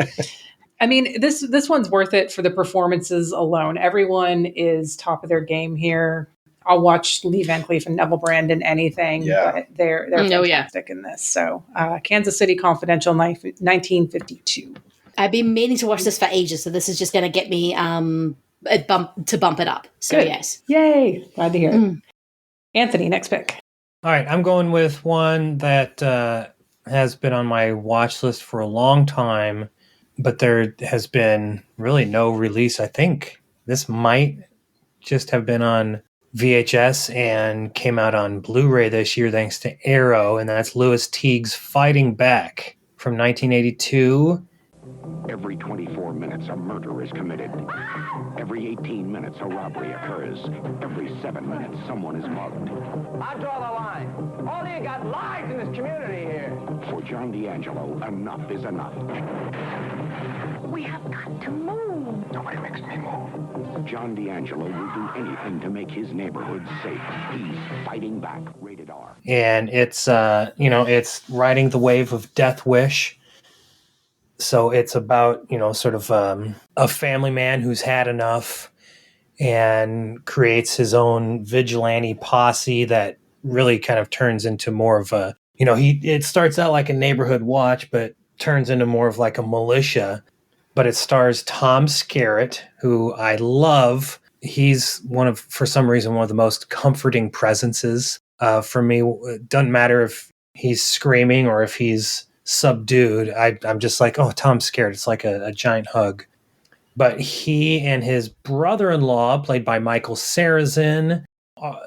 I mean, this one's worth it for the performances alone. Everyone is top of their game here. I'll watch Lee Van Cleef and Neville Brand in anything. Yeah. But they're fantastic in this. So Kansas City Confidential, 1952. I've been meaning to watch this for ages, so this is just going to get me bump it up. So Good. yes. Yay. Glad to hear it. Anthony, next pick. All right, I'm going with one that has been on my watch list for a long time, but there has been really no release. I think this might just have been on VHS and came out on Blu-ray this year thanks to Arrow, and that's Louis Teague's Fighting Back from 1982. Every 24 minutes, a murder is committed. Every 18 minutes, a robbery occurs. Every 7 minutes, someone is mugged. I draw the line. All of you got lies in this community here. For John D'Angelo, enough is enough. We have got to move. Nobody makes me move. John D'Angelo will do anything to make his neighborhood safe. He's fighting back. Rated R. And it's, it's riding the wave of Death Wish. So it's about, sort of a family man who's had enough and creates his own vigilante posse that really kind of turns into more of a, it starts out like a neighborhood watch, but turns into more of like a militia. But it stars Tom Skerritt, who I love. He's for some reason, one of the most comforting presences for me. It doesn't matter if he's screaming or if he's subdued. I'm just like, oh, Tom Skerritt. It's like a giant hug. But he and his brother-in-law, played by Michael Sarrazin,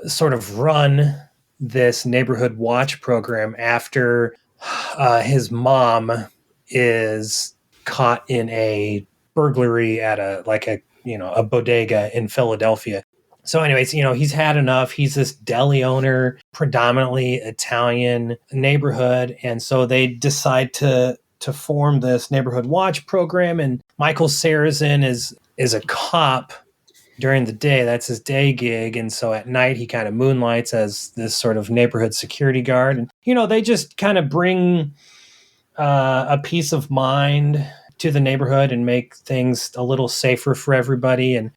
sort of run this neighborhood watch program after his mom is caught in a burglary at a bodega in Philadelphia. So anyways, he's had enough. He's this deli owner, predominantly Italian neighborhood. And so they decide to form this neighborhood watch program. And Michael Sarrazin is a cop during the day. That's his day gig. And so at night, he kind of moonlights as this sort of neighborhood security guard. And, they just kind of bring a peace of mind to the neighborhood and make things a little safer for everybody. And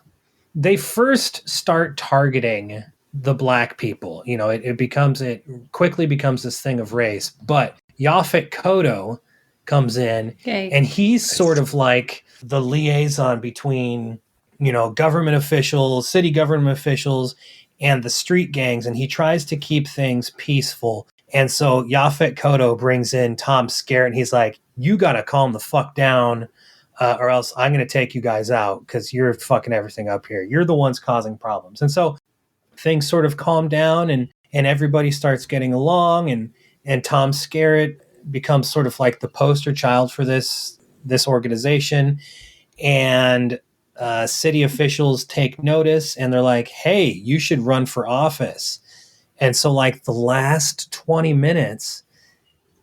they first start targeting the black people. It quickly becomes this thing of race. But Yaphet Kotto comes in, and he's sort of like the liaison between, government officials, city government officials, and the street gangs, and he tries to keep things peaceful. And so Yaphet Kotto brings in Tom Skerritt, and he's like, you got to calm the fuck down, or else I'm going to take you guys out because you're fucking everything up here. You're the ones causing problems. And so things sort of calm down, and everybody starts getting along, and Tom Skerritt becomes sort of like the poster child for this organization. And city officials take notice, and they're like, hey, you should run for office. And so like the last 20 minutes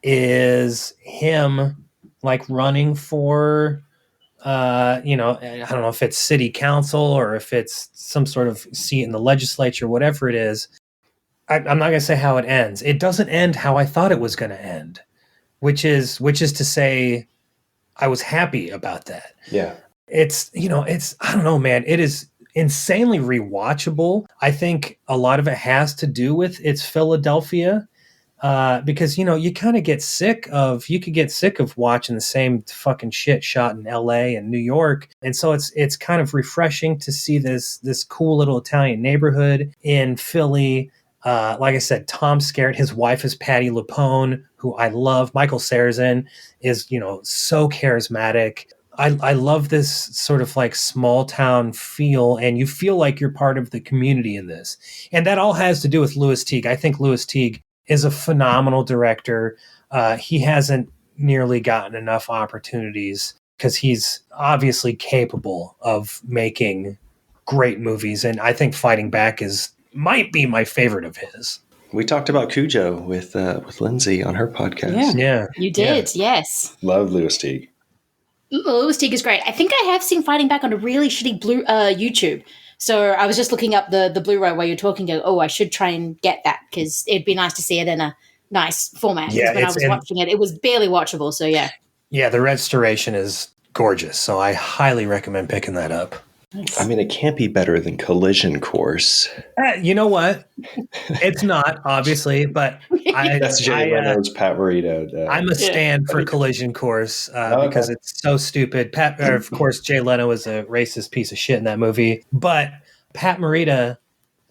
is him like running for, I don't know if it's city council or if it's some sort of seat in the legislature, whatever it is. I'm not going to say how it ends. It doesn't end how I thought it was going to end, which is to say I was happy about that. Yeah. It's, I don't know, man. It is insanely rewatchable. I think a lot of it has to do with its Philadelphia. Because you kind of get sick of watching the same fucking shit shot in LA and New York. And so it's kind of refreshing to see this cool little Italian neighborhood in Philly. Like I said, Tom Skerritt, his wife is Patti LuPone, who I love. Michael Sarrazin is, so charismatic. I love this sort of like small town feel, and you feel like you're part of the community in this. And that all has to do with Louis Teague. I think Louis Teague is a phenomenal director. He hasn't nearly gotten enough opportunities because he's obviously capable of making great movies. And I think Fighting Back might be my favorite of his. We talked about Cujo with Lindsay on her podcast. Yeah. You did, yes. Love Louis Teague. Louis Teague is great. I think I have seen Fighting Back on a really shitty YouTube. So I was just looking up the Blu-ray while you're talking. I should try and get that because it'd be nice to see it in a nice format. Yeah, when I was watching it, it was barely watchable. So yeah. Yeah, the restoration is gorgeous. So I highly recommend picking that up. I mean, it can't be better than Collision Course. You know what? It's not, obviously, but that's Jay Leno's Pat Morita. I'm a stand for Collision Course because it's so stupid. Of course, Jay Leno is a racist piece of shit in that movie, but Pat Morita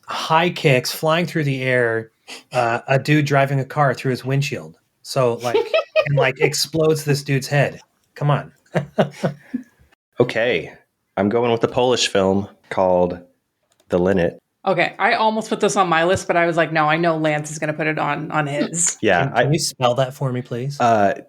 high kicks flying through the air a dude driving a car through his windshield. So and explodes this dude's head. Come on. Okay. I'm going with a Polish film called The Linnet. Okay, I almost put this on my list, but I was like, no, I know Lance is going to put it on his. Yeah. Can you spell that for me, please? Linnet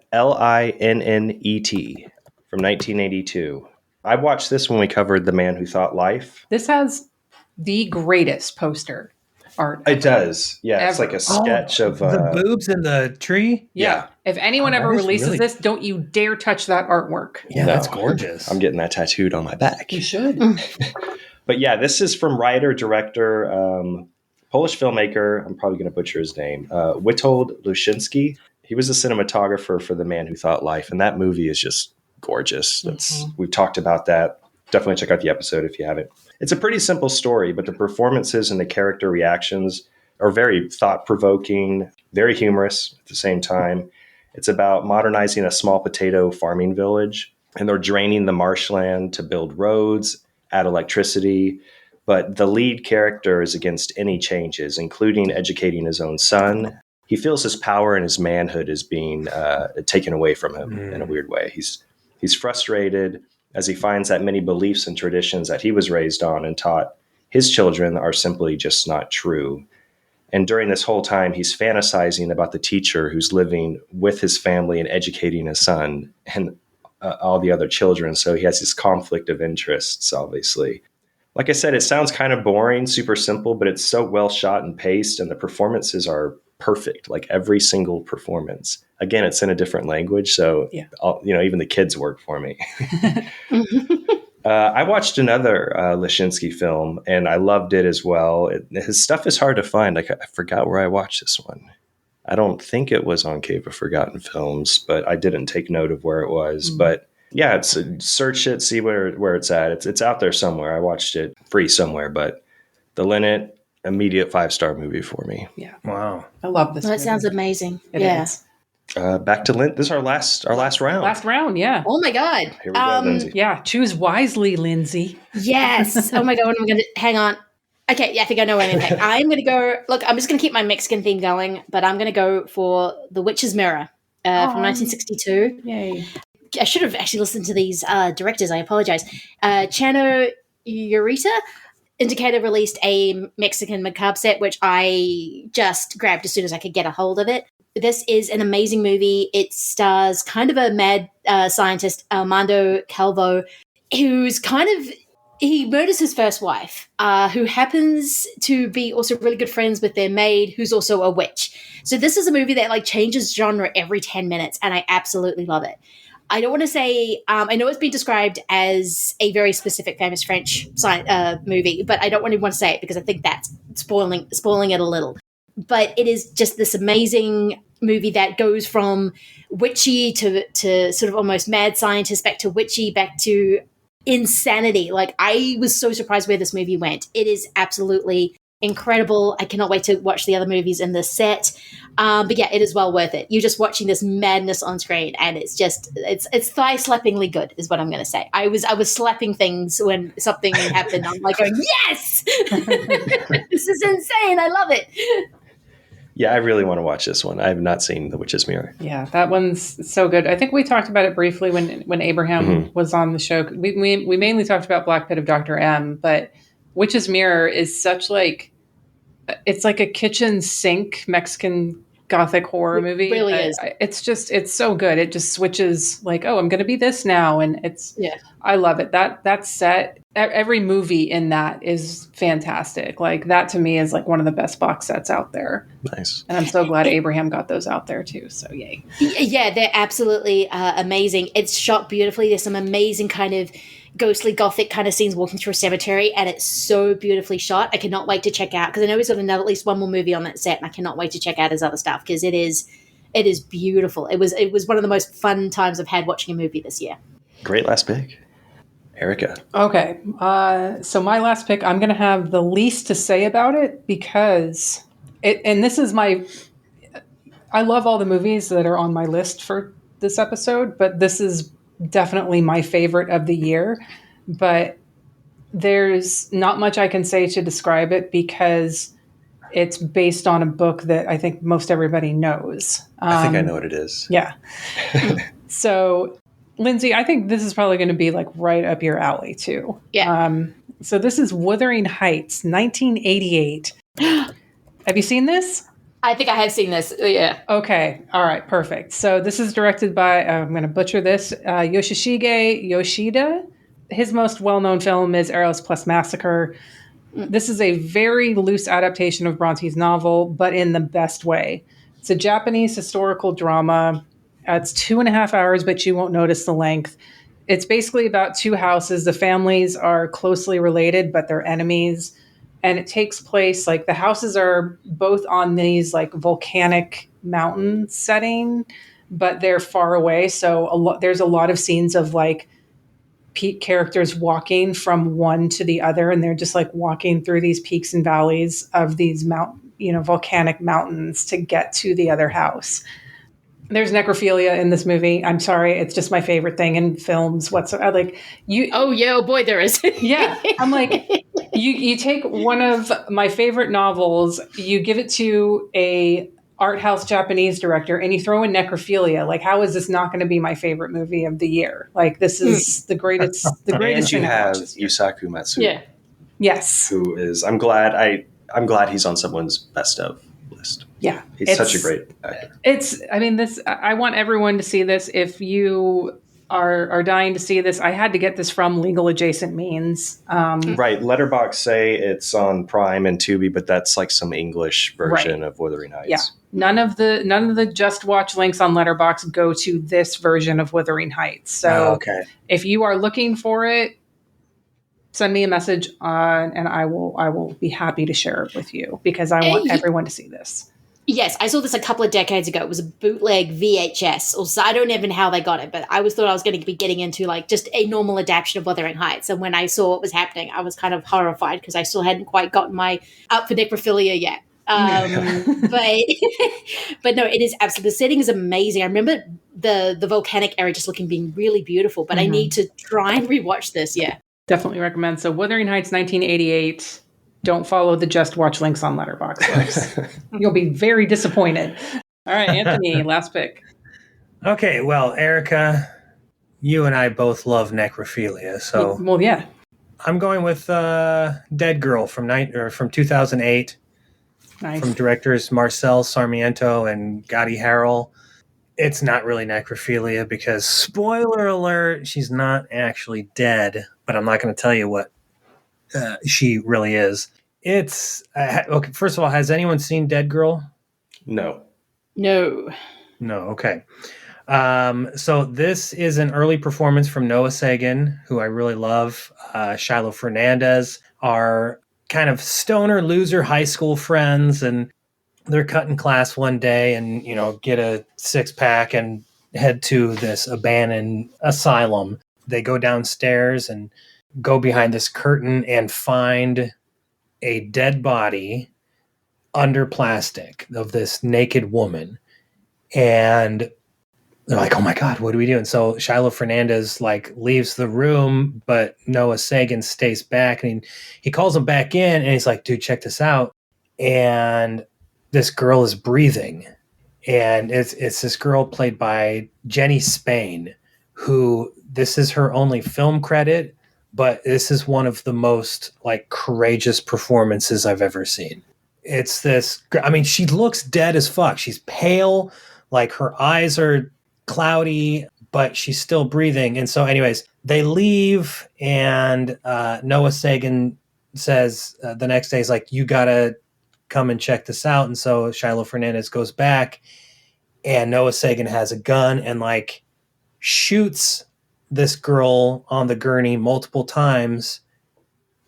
from 1982. I watched this when we covered The Man Who Thought Life. This has the greatest poster art. It does. Yeah, it's like a sketch of... the boobs in the tree? Yeah. If anyone ever releases this, don't you dare touch that artwork. Yeah, that's gorgeous. I'm getting that tattooed on my back. You should. But yeah, this is from writer, director, Polish filmmaker. I'm probably going to butcher his name. Witold Luszyński. He was a cinematographer for The Man Who Thought Life, and that movie is just gorgeous. We've talked about that. Definitely check out the episode if you haven't. It's a pretty simple story, but the performances and the character reactions are very thought-provoking, very humorous at the same time. It's about modernizing a small potato farming village, and they're draining the marshland to build roads, add electricity. But the lead character is against any changes, including educating his own son. He feels his power and his manhood is being taken away from him in a weird way. He's frustrated as he finds that many beliefs and traditions that he was raised on and taught his children are simply just not true. And during this whole time, he's fantasizing about the teacher who's living with his family and educating his son and all the other children. So he has this conflict of interests, obviously. Like I said, it sounds kind of boring, super simple, but it's so well shot and paced, and the performances are perfect, like every single performance. Again, it's in a different language, so even the kids work for me. I watched another Luszyński film, and I loved it as well. His stuff is hard to find. I forgot where I watched this one. I don't think it was on Cave of Forgotten Films, but I didn't take note of where it was. But yeah, search it, see where it's at. It's out there somewhere. I watched it free somewhere, but The Linnet, immediate 5-star movie for me. Yeah. Wow. I love this. That sounds amazing. It is. Back to Lynn. This is our last round. Last round, yeah. Oh my God. Here we go, Lindsay. Yeah, choose wisely, Lindsay. Yes. Oh my God. What am I going to... Hang on. Okay, yeah, I think I know what I'm going to pick. I'm going to go... Look, I'm just going to keep my Mexican theme going, but I'm going to go for The Witch's Mirror from 1962. Yay. I should have actually listened to these directors. I apologize. Chano Ureta. Indicator released a Mexican macabre set, which I just grabbed as soon as I could get a hold of it. This is an amazing movie. It stars kind of a mad scientist, Armando Calvo, who's he murders his first wife, who happens to be also really good friends with their maid, who's also a witch. So this is a movie that changes genre every 10 minutes, and I absolutely love it. I don't want to say, I know it's been described as a very specific famous French movie, but I don't want to say it because I think that's spoiling it a little. But it is just this amazing movie that goes from witchy to sort of almost mad scientist, back to witchy, back to insanity. Like, I was so surprised where this movie went. It is absolutely incredible. I cannot wait to watch the other movies in this set. But yeah, it is well worth it. You're just watching this madness on screen, and it's thigh slappingly good, is what I'm going to say. I was slapping things when something happened. I'm like, going, yes, this is insane. I love it. Yeah, I really want to watch this one. I have not seen The Witch's Mirror. Yeah, that one's so good. I think we talked about it briefly when Abraham was on the show. We mainly talked about Black Pit of Dr. M, but Witch's Mirror is such like, it's like a kitchen sink Mexican Gothic horror movie. It really is. It's so good. It just switches like, oh, I'm going to be this now. And I love it. That set, every movie in that is fantastic. Like, that to me is like one of the best box sets out there. Nice. And I'm so glad Abraham got those out there too. So yay. Yeah, they're absolutely amazing. It's shot beautifully. There's some amazing kind of ghostly Gothic kind of scenes walking through a cemetery, and it's so beautifully shot. I cannot wait to check out, because I know he's got at least one more movie on that set, and I cannot wait to check out his other stuff, because it is beautiful. It was one of the most fun times I've had watching a movie this year. Great last pick. Erica. Okay. So my last pick, I'm going to have the least to say about it, because and this is I love all the movies that are on my list for this episode, but this is definitely my favorite of the year. But there's not much I can say to describe it, because it's based on a book that I think most everybody knows. I think I know what it is. Yeah. So, Lindsay, I think this is probably going to be like right up your alley too. Yeah. So this is Wuthering Heights, 1988. Have you seen this? I think I have seen this. Yeah. Okay. All right. Perfect. So this is directed by, I'm going to butcher this, Yoshishige Yoshida. His most well-known film is Eros Plus Massacre. This is a very loose adaptation of Bronte's novel, but in the best way. It's a Japanese historical drama. It's 2.5 hours, but you won't notice the length. It's basically about two houses. The families are closely related, but they're enemies. And it takes place, like, the houses are both on these like volcanic mountain setting, but they're far away. So there's a lot of scenes of like characters walking from one to the other, and they're just like walking through these peaks and valleys of these volcanic mountains to get to the other house. There's necrophilia in this movie. I'm sorry, it's just my favorite thing in films whatsoever. Like, you. Oh yeah, oh boy, there is. Yeah, I'm like, you take one of my favorite novels, you give it to a art house Japanese director, and you throw in necrophilia. Like, how is this not going to be my favorite movie of the year? Like, this is the greatest. The greatest. And you thing have Yusaku Matsuda. Yeah. Yes. Who is? I'm glad he's on someone's best of list. Yeah, he's such a great actor. I want everyone to see this. If you are dying to see this, I had to get this from legal adjacent means. Right. Letterboxd say it's on Prime and Tubi, but that's like some English version of Wuthering Heights. Yeah. None of the Just Watch links on Letterboxd go to this version of Wuthering Heights. So if you are looking for it, send me a message and I will be happy to share it with you, because I want everyone to see this. Yes, I saw this a couple of decades ago. It was a bootleg VHS. So I don't even know how they got it, but I always thought I was going to be getting into like just a normal adaptation of Wuthering Heights. And when I saw what was happening, I was kind of horrified, because I still hadn't quite gotten my up for necrophilia yet. But no, it is absolutely, the setting is amazing. I remember the volcanic area just being really beautiful, but I need to try and rewatch this. Yeah. Definitely recommend. So Wuthering Heights, 1988. Don't follow the Just Watch links on Letterboxd, folks. You'll be very disappointed. All right, Anthony, last pick. Okay, well, Erica, you and I both love necrophilia, so well, yeah. I'm going with Dead Girl from 2008. Nice. From directors Marcel Sarmiento and Gotti Harrell. It's not really necrophilia because, spoiler alert, she's not actually dead, but I'm not going to tell you what she really is. It's okay. First of all, has anyone seen Dead Girl? No. Okay. So this is an early performance from Noah Sagan, who I really love. Shiloh Fernandez are kind of stoner loser high school friends, and they're cutting class one day and, get a 6-pack and head to this abandoned asylum they go downstairs and go behind this curtain and find a dead body under plastic of this naked woman. And they're like, oh my God, what do we do? And so Shiloh Fernandez like leaves the room, but Noah Sagan stays back, and he calls him back in, and he's like, dude, check this out. And this girl is breathing. And it's this girl played by Jenny Spain, who this is her only film credit, but this is one of the most like courageous performances I've ever seen. It's this, I mean, she looks dead as fuck. She's pale, like her eyes are cloudy, but she's still breathing. And so anyways, they leave, and Noah Sagan says the next day, he's like, you gotta come and check this out. And so Shiloh Fernandez goes back, and Noah Sagan has a gun and like shoots this girl on the gurney multiple times,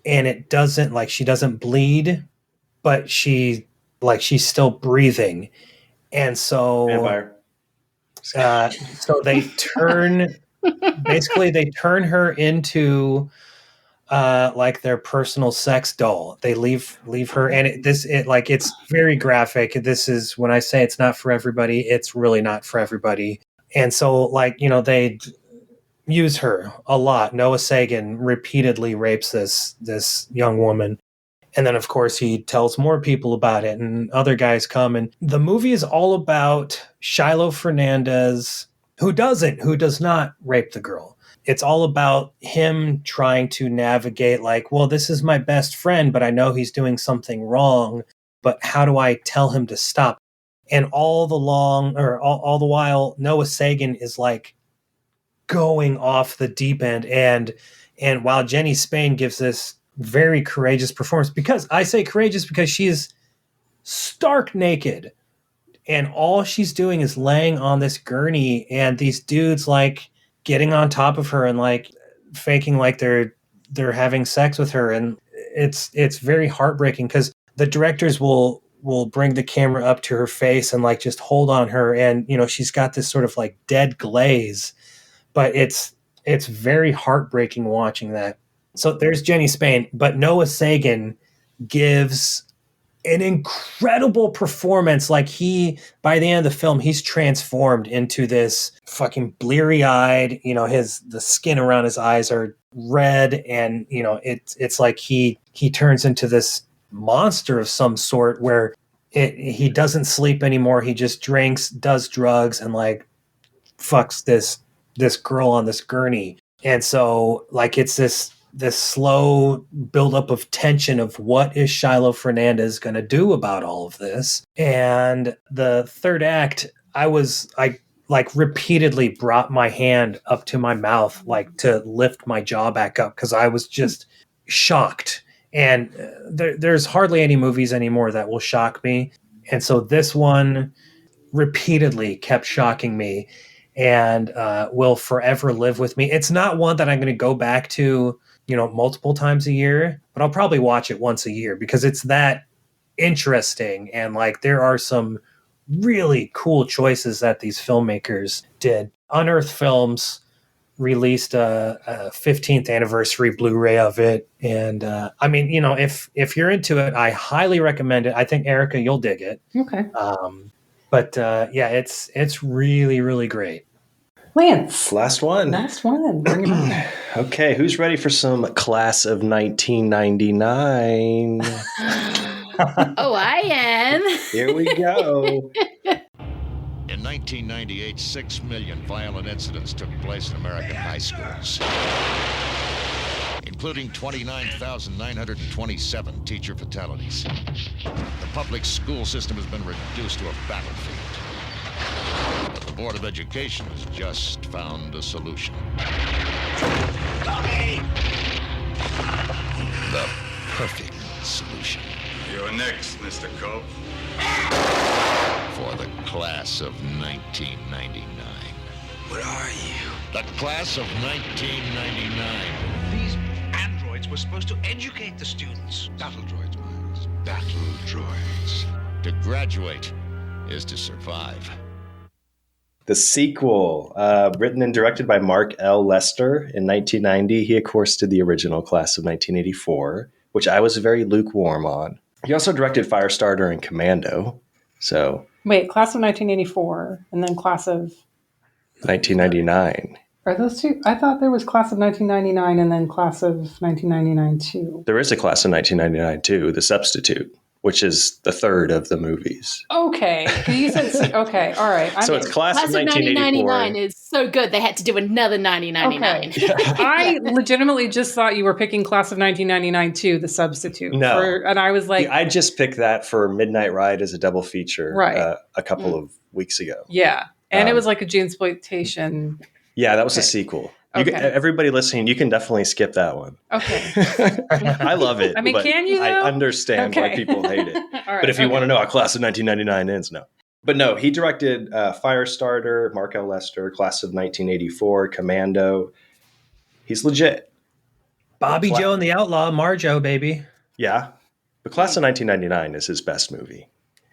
and it doesn't, like, she doesn't bleed, but she's still breathing. And so so they turn they turn her into like their personal sex doll. They leave her, and it's very graphic. This is, when I say it's not for everybody, it's really not for everybody. And so, like, you know, they use her a lot. Noah Sagan repeatedly rapes this young woman. And then, of course, he tells more people about it, and other guys come. And the movie is all about Shiloh Fernandez, who does not rape the girl. It's all about him trying to navigate, like, well, this is my best friend, but I know he's doing something wrong, but how do I tell him to stop? And all the while, Noah Sagan is like going off the deep end. And while Jenny Spain gives this very courageous performance, because I say courageous because she is stark naked, and all she's doing is laying on this gurney, and these dudes like getting on top of her and like faking like they're having sex with her. And it's very heartbreaking because the directors will bring the camera up to her face and like just hold on her, and you know, she's got this sort of like dead glaze, but it's very heartbreaking watching that. So there's Jenny Spain, but Noah Sagan gives an incredible performance. Like, by the end of the film, he's transformed into this fucking bleary-eyed, you know, the skin around his eyes are red, and you know, it's like he turns into this monster of some sort, where he doesn't sleep anymore. He just drinks, does drugs, and like fucks this girl on this gurney. And so like it's this slow buildup of tension of what is Shiloh Fernandez going to do about all of this. And the third act, I like repeatedly brought my hand up to my mouth, like to lift my jaw back up, because I was just shocked. And there's hardly any movies anymore that will shock me. And so this one repeatedly kept shocking me, and will forever live with me. It's not one that I'm going to go back to, you know, multiple times a year, but I'll probably watch it once a year because it's that interesting. And like, there are some really cool choices that these filmmakers did. Unearthed Films released a 15th anniversary Blu-ray of it. And I mean, you know, if you're into it, I highly recommend it. I think, Erica, you'll dig it. Okay. But yeah, it's really, really great. Lance. Last one. Bring it on. Okay, who's ready for some Class of 1999? Oh, I am. Here we go. In 1998, 6 million violent incidents took place in American high schools, including 29,927 teacher fatalities. The public school system has been reduced to a battlefield. But the Board of Education has just found a solution. The perfect solution. You're next, Mr. Cope. For the class of 1999. What are you? The class of 1999. These androids were supposed to educate the students. Battle droids, Miles. Battle droids. To graduate is to survive. The sequel, written and directed by Mark L. Lester in 1990. He, of course, did the original Class of 1984, which I was very lukewarm on. He also directed Firestarter and Commando. So Wait, Class of 1984 and then Class of 1999. Are those two? I thought there was Class of 1999 and then Class of 1999 too. There is a Class of 1999 too, The Substitute, which is the third of the movies. Okay. You said, okay, all right. So it's Class of 1999 is so good they had to do another 1999. Okay. I legitimately just thought you were picking Class of 1999 too, The Substitute. No. And I was like... I just picked that for Midnight Ride as a double feature a couple of weeks ago. Yeah. And it was like a Junesploitation. Yeah, that was a sequel. Everybody listening, you can definitely skip that one. Okay. I love it. I mean, can you, though? I understand why people hate it. Right, but if you want to know how Class of 1999 ends, no. But no, he directed Firestarter, Mark L. Lester, Class of 1984, Commando. He's legit. Bobby Joe and the Outlaw, Marjo, baby. Yeah. But Class of 1999 is his best movie.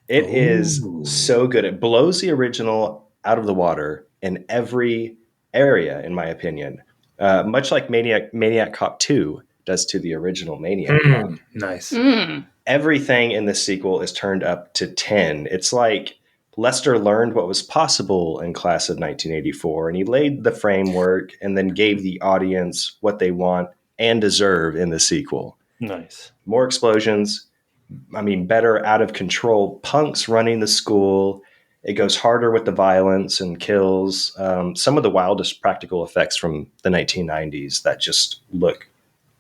It is so good. It blows the original out of the water in every area, in my opinion. Much like Maniac Cop 2 does to the original Maniac Cop. Nice. Everything in this sequel is turned up to 10. It's like Lester learned what was possible in Class of 1984, and he laid the framework and then gave the audience what they want and deserve in the sequel. Nice. More explosions. I mean, better out of control punks running the school. It goes harder with the violence and kills. Some of the wildest practical effects from the 1990s that just look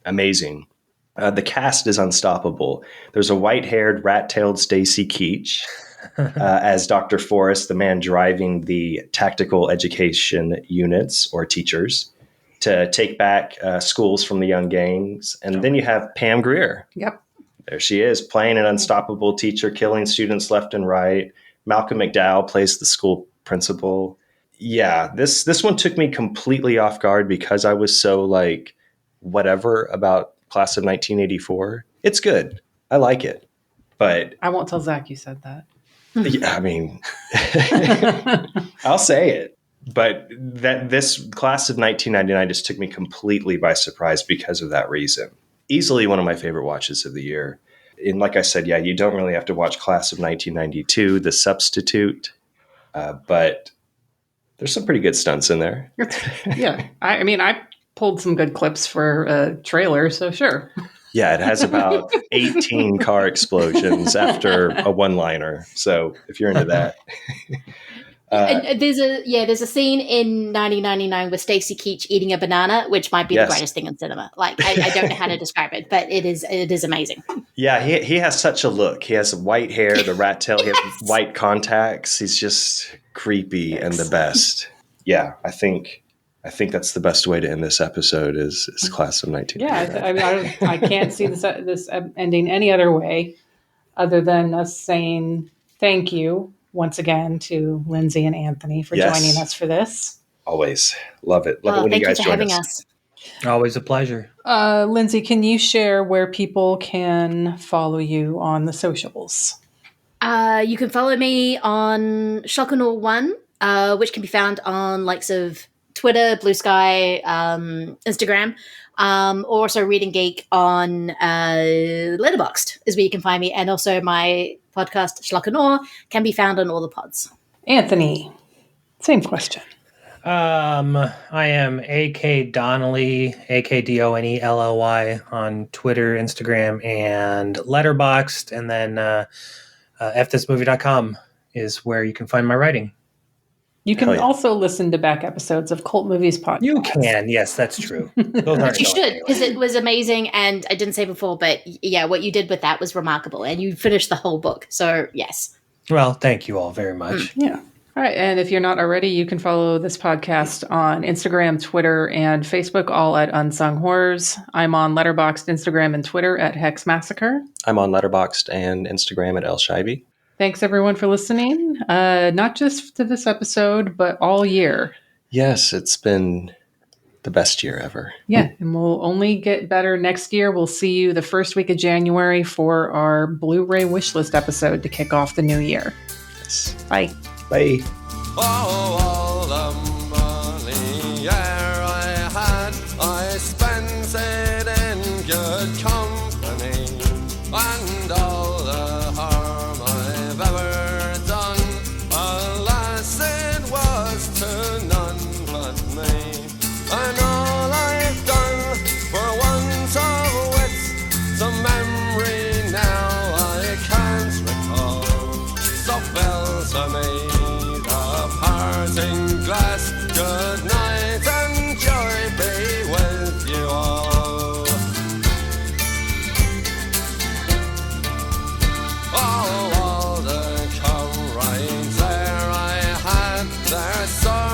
amazing. The cast is unstoppable. There's a white-haired, rat-tailed Stacy Keach as Dr. Forrest, the man driving the tactical education units or teachers to take back schools from the young gangs. And then you have Pam Grier. Yep. There she is, playing an unstoppable teacher, killing students left and right. Malcolm McDowell plays the school principal. Yeah, this one took me completely off guard because I was so like whatever about Class of 1984. It's good. I like it. But I won't tell Zach you said that. Yeah, I mean, I'll say it. But this Class of 1999 just took me completely by surprise because of that reason. Easily one of my favorite watches of the year. And like I said, yeah, you don't really have to watch Class of 1992, The Substitute, but there's some pretty good stunts in there. Yeah. I mean, I pulled some good clips for a trailer, so sure. Yeah, it has about 18 car explosions after a one-liner. So if you're into that. There's a scene in 1999 with Stacy Keach eating a banana, which might be the greatest thing in cinema. Like I don't know how to describe it, but it is amazing. Yeah, he has such a look. He has white hair, the rat tail. He has white contacts. He's just creepy and the best. Yeah, I think that's the best way to end this episode is Class of 1999. Yeah, I can't see this ending any other way other than us saying thank you once again to Lindsay and Anthony for joining us for this. Always. Love it. Love it when you guys join us. Always a pleasure. Lindsay, can you share where people can follow you on the socials? You can follow me on Schlock Awe 1, which can be found on likes of Twitter, Blue Sky, Instagram, or also Reading Geek on Letterboxd is where you can find me. And also my podcast, Schlock Awe, can be found on all the pods. Anthony, same question. I am AK Donnelly, AKDONELLY on Twitter, Instagram, and Letterboxd. And then FThisMovie.com is where you can find my writing. You can also listen to back episodes of Cult Movies Podcast. You can, yes, that's true. But you should, because it was amazing. And I didn't say before, but yeah, what you did with that was remarkable. And you finished the whole book. So, yes. Well, thank you all very much. Yeah. All right. And if you're not already, you can follow this podcast on Instagram, Twitter, and Facebook, all at Unsung Horrors. I'm on Letterboxd, Instagram, and Twitter at Hex Massacre. I'm on Letterboxd and Instagram at El Schibi. Thanks, everyone, for listening. Not just to this episode, but all year. Yes, it's been the best year ever. Yeah, and we'll only get better next year. We'll see you the first week of January for our Blu-ray wishlist episode to kick off the new year. Yes. Bye. Bye. Oh, oh, oh.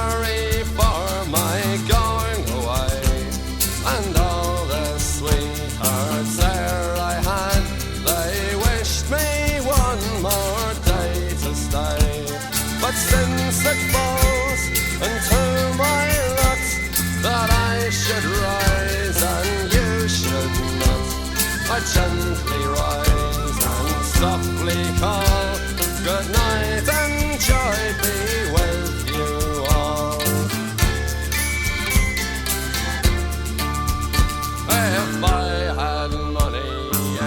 sorry for my going away, and all the sweethearts there I had, they wished me one more day to stay. But since it falls into my lot that I should rise and you should not, I gently rise and softly call, good night and joy be with you all. If I had money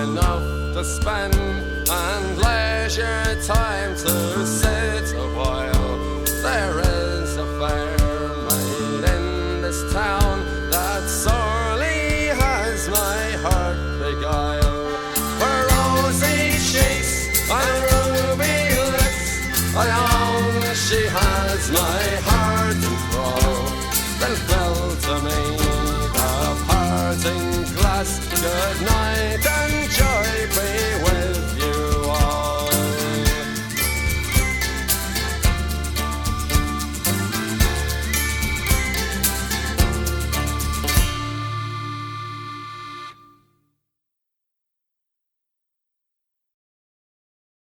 enough to spend and leisure time to sit a while, there is a fair maid in this town that sorely has my heart beguiled. Her rosy cheeks and ruby lips, I own she has my heart enthralled. Then fell to me the parting glass, good night